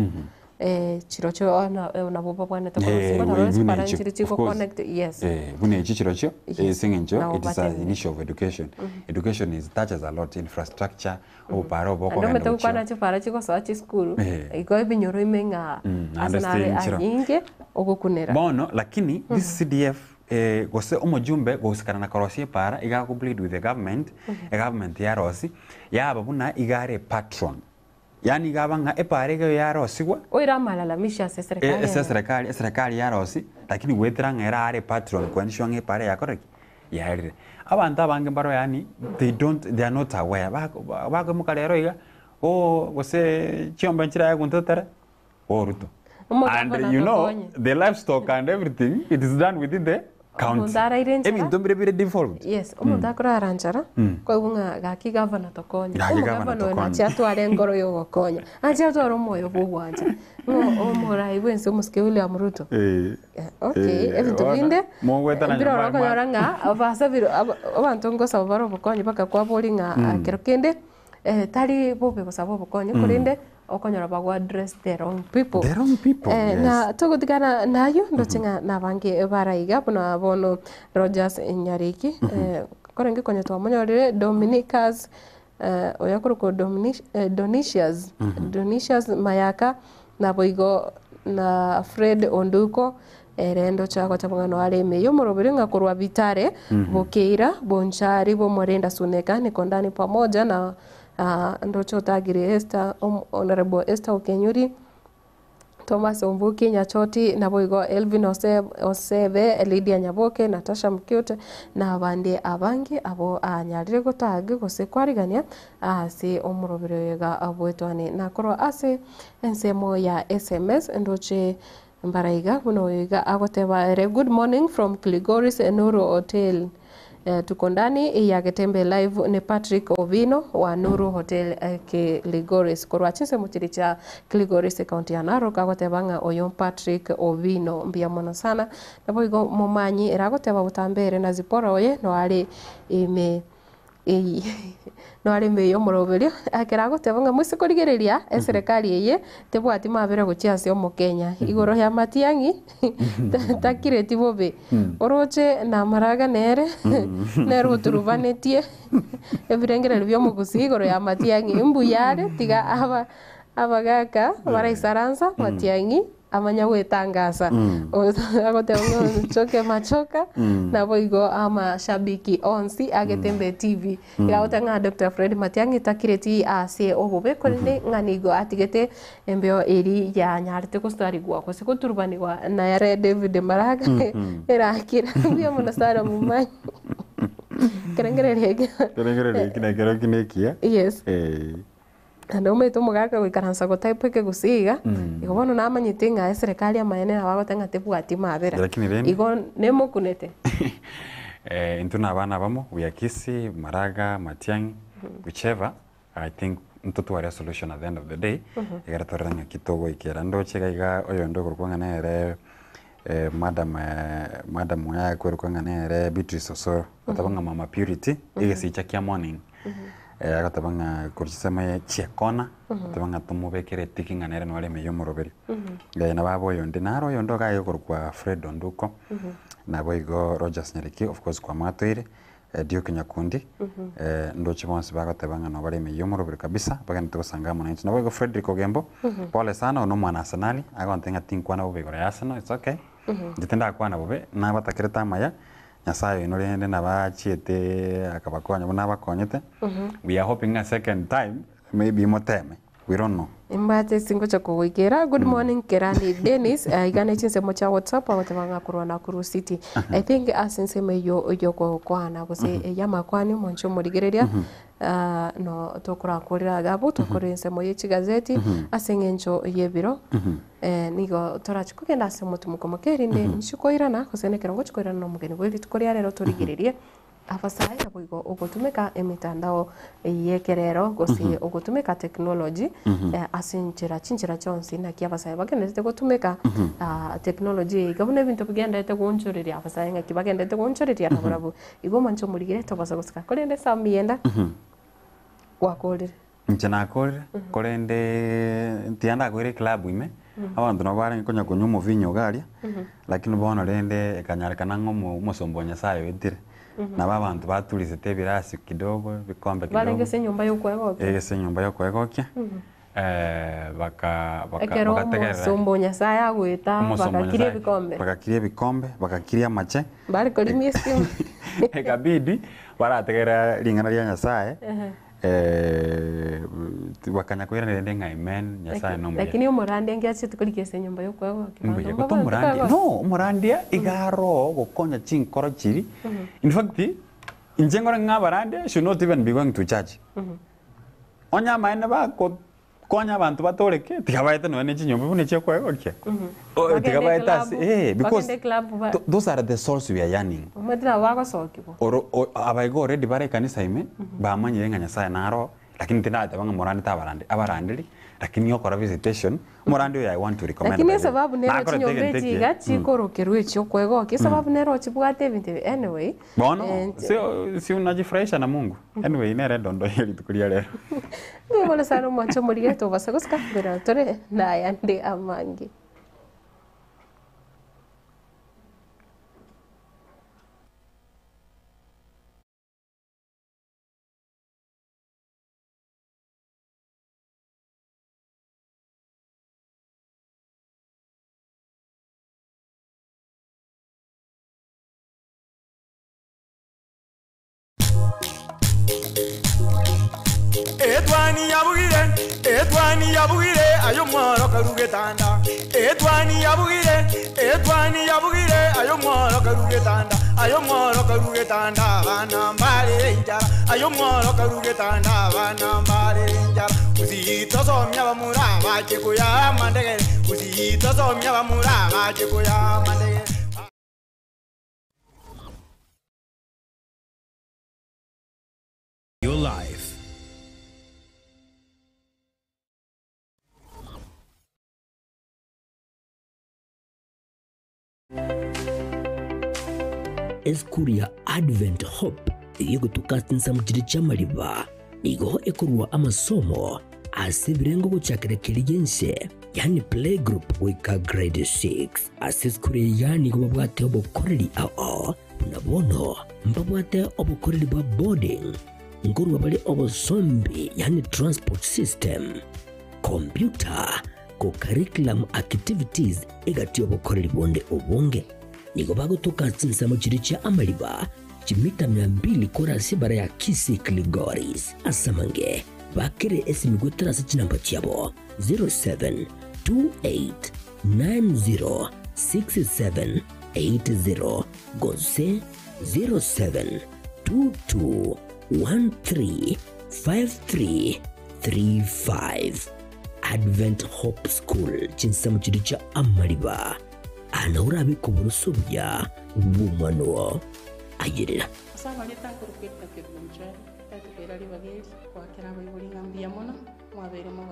chirocho na bobo bwana takorosi para nchiri chigo connect yes bune chirocho singenjo it is an initial of education education is touches a lot infrastructure oparo boko ndo meto kwana chipara chigo so chiskuru iko binyoro imenga asanale anyinge ogokunera bono lakini this CDF gose umujumbe gosikana na korosie para igaku bleed with the government government ya rosi yaba buna igare patron yani gabanga epare ge ya rosigwa oira malalamisha serikali ya rosi lakini wetranga era are patron kwanisho nge pare ya koreki yarire abantu abange baro yani they are not aware bako mukalero iga gose chiomba nchira ya kuntotara ruto and you know the livestock and everything it is done within the county ebintu bire default yes umuntu akoraranjara kwa bunga gaki governor tokonya governor na chiatware ngoro yo gokonya anja twaro moyo bugwanja omora ibense umuske William Ruto okay ebintu binde biro rokonyoranga abasabiro abantu ngosa baro bokonya baka kwa bolinga kerokende tari bobe gosabo bokonya kurinde okonyora bagwa address their own people yes. Na tugutigana nayo ndochinga nabange baraiga buna bono Rogers Nyariki korenge konya twamonyorire Dominicus oyakuruko Donicius Mayaka na boigo na Fred Onduko erendo chako chabangano areme yo morobere ngakorwa bitare bokeira bonchari bo morenda suneka ni kondani pamoja na ndocho tagire Honorable Esther Okenyuri Thomas Ombuki Nyachoti na boigo Elvin Osebe Lydia Nyaboke Natasha Mkiute na abandi abangi abo anyarire gotage gose kwarigania ase omurobere ga abwetwane nakoro ase ensemo ya SMS ndoche mbaraiga buno yiga agoteba good morning from Kilgoris Nuru Hotel tuko ndani ya Getembe live ni Patrick Ovino wa Nuru Hotel Kilgoris korwa chise mutiri cha Kilgoris county ya Narok agotebanga oyo Patrick Ovino mbia mono sana nabo igo momanyi eragoteba utambere na zipora oye no ari ime no ari meyo moroberio akeragotebanga musikorigereria serikali eye tebwati mabere gochiase omo Kenya igoro ya Matiangi takireti bobe oroche na maraga nere nero turuvanetie ebirengere byo mugusi igoro ya Matiangi mbuyare tiga abagaka baraisaranza Matiangi amanya gwetangasa agotebanga choke machoka na boigo ama shabiki onsi agetembe TV yaotanga Dr. Fred Matiangi takireti ase obobe korinde nganigo atigete embeo eri ya nyarte kostari gwa ko sikuturbani gwa na yare David Maraga era akira byo monastara mumanyi kerengere kina kinekia yes ando meto mugaka gwikaransa go type ke gusiga igo bono namanyite nga serikali amaene abagotenga tebwati mabera igo nemo kunete intuna abana bamo Uyakisi Maraga Matiangi whichever I think mtoto wa solution at the end of the day igaratoranga kitogo ikera ndoche gaiga oyo ndo kurwanga nere madam ya kurwanga nere Beatrice Osoro atabanga mama Purity igesicha kia morning agatabanga kurisema chiekona atabanga tumubekere tikinga nere no ale meyo moroberi na babo yonde naro yondo gayo kurwa Fred Onduko na boigo Rogers Nyariki of course kwa matwire Duke Nyakundi ndochi bonse bagotebanga no bari meyo murubiri kabisa bagende tugusanga mwananchi nabo go Frederick Ogembo pole sana ono mwana Arsenal agontenga tinkwana bubigora Arsenal it's okay nditenda kwana bube nabatakireta maya Nyasaye no rende nabachiete akabakonya nabakonyete we are hoping a second time maybe moteme we don't know Imbate singo cha kuwikira. Good morning Kerani Dennis. Igane chinse mocha WhatsApp awatanga kurwa na Kuru City. I think asense meyo kwa na kose yama kwani moncho murigereria no tokura kurira gabu tokurense moye chigazeti asengencho yebiro nigo torachukugenda se mutu mukomokerinde nshikoirana kose kerongo chikoirana no mugeni bwe tukoria rero turigererie afasai abuigo ugutumika emitandao yekerero gosi ugutumika technology asinchira chinchira chonsi na kiabasai bagendete gutumika technology gabune bintu bigendete gunchuriria afasai nga kibagendete gunchuriria naburabu igo mancho murigire tobasa gusika kolende samienda wakolire nchana kolire kolende ntianda kwire club ime abantu nabara nkonya kunyumo vinyo galia lakini bono rende ekanyarikana ngomo musombonya sayo wetire na babantu batulize birasi kidogo bikombe kidogo balengese nyumba yo kwegokia egese nyumba yo kwegokia bakategerera musombonya saya gwita bakakiria bikombe bakakiria mache bari koli miesimu ekabidi barategerera lingana lya Nyasaye wakanya kwira nende ngaimen Nyasaye no mwe lakini umurandi ngiachi tukulikese nyumba yo kwegokia mbuye ko umurandi no umurandi igaro gokonya chinkoro chiri in fact injengora ngabarande should not even be going to church onya maene ba ko konya abantu batoreke tigabaite no nechi nyumba bune che kwegokia tigabaita because those are the souls we are yearning umedra wago sokibo abaigo already bare kanisa ime bamanye nga Nyasaye naro lakini tinate banga morandi tabarande abarandiri lakini yokora visitation morandi I want to recommend lakini sababu nero chinyombe jiga chikorokerwe cyo kwegokia sababu nero chibwate binte anyway bono si unajifurahisha na Mungu anyway nere dondo hili tukulia leo Ndibona sana mwancho muriye to basagusika ngera tore na yande amangi Edwani yabugire ayo mworo karugetanda Edwani yabugire ayo mworo karugetanda bana mbale njara ayo mworo karugetanda bana mbale njara uzito somya bamuraba chikuya mandege uzito somya bamuraba chikuya mandege Your life. Eskuria Advent Hope igutukatinsa mukiri ky'amaliba nigo ekurwa amasomo asibirengo guchakira kiligense yani playgroup wika grade 6 aseskuria yani go babwate obukoreri ao nabono mbabwate obukoreri bwa boarding ngurwa bali obusombi yani transport system computer ko curriculum activities egati obukoreri bonde obonge nigo bagutokatsinsa mukiri kya amaliba chimita 200 korasi bara ya Kisi Kligoris asamange bakire esimigwe tarasa chinamba cyabo 0728906780 gose 0722135335 Advent Hope School chinsamu chiri cha amaliba anaurabi kuburuso bya bumano ayirira Saba leta kuruketa kebunche tatukera libageri kwa kera bayibuli ngambia mono mwabere mo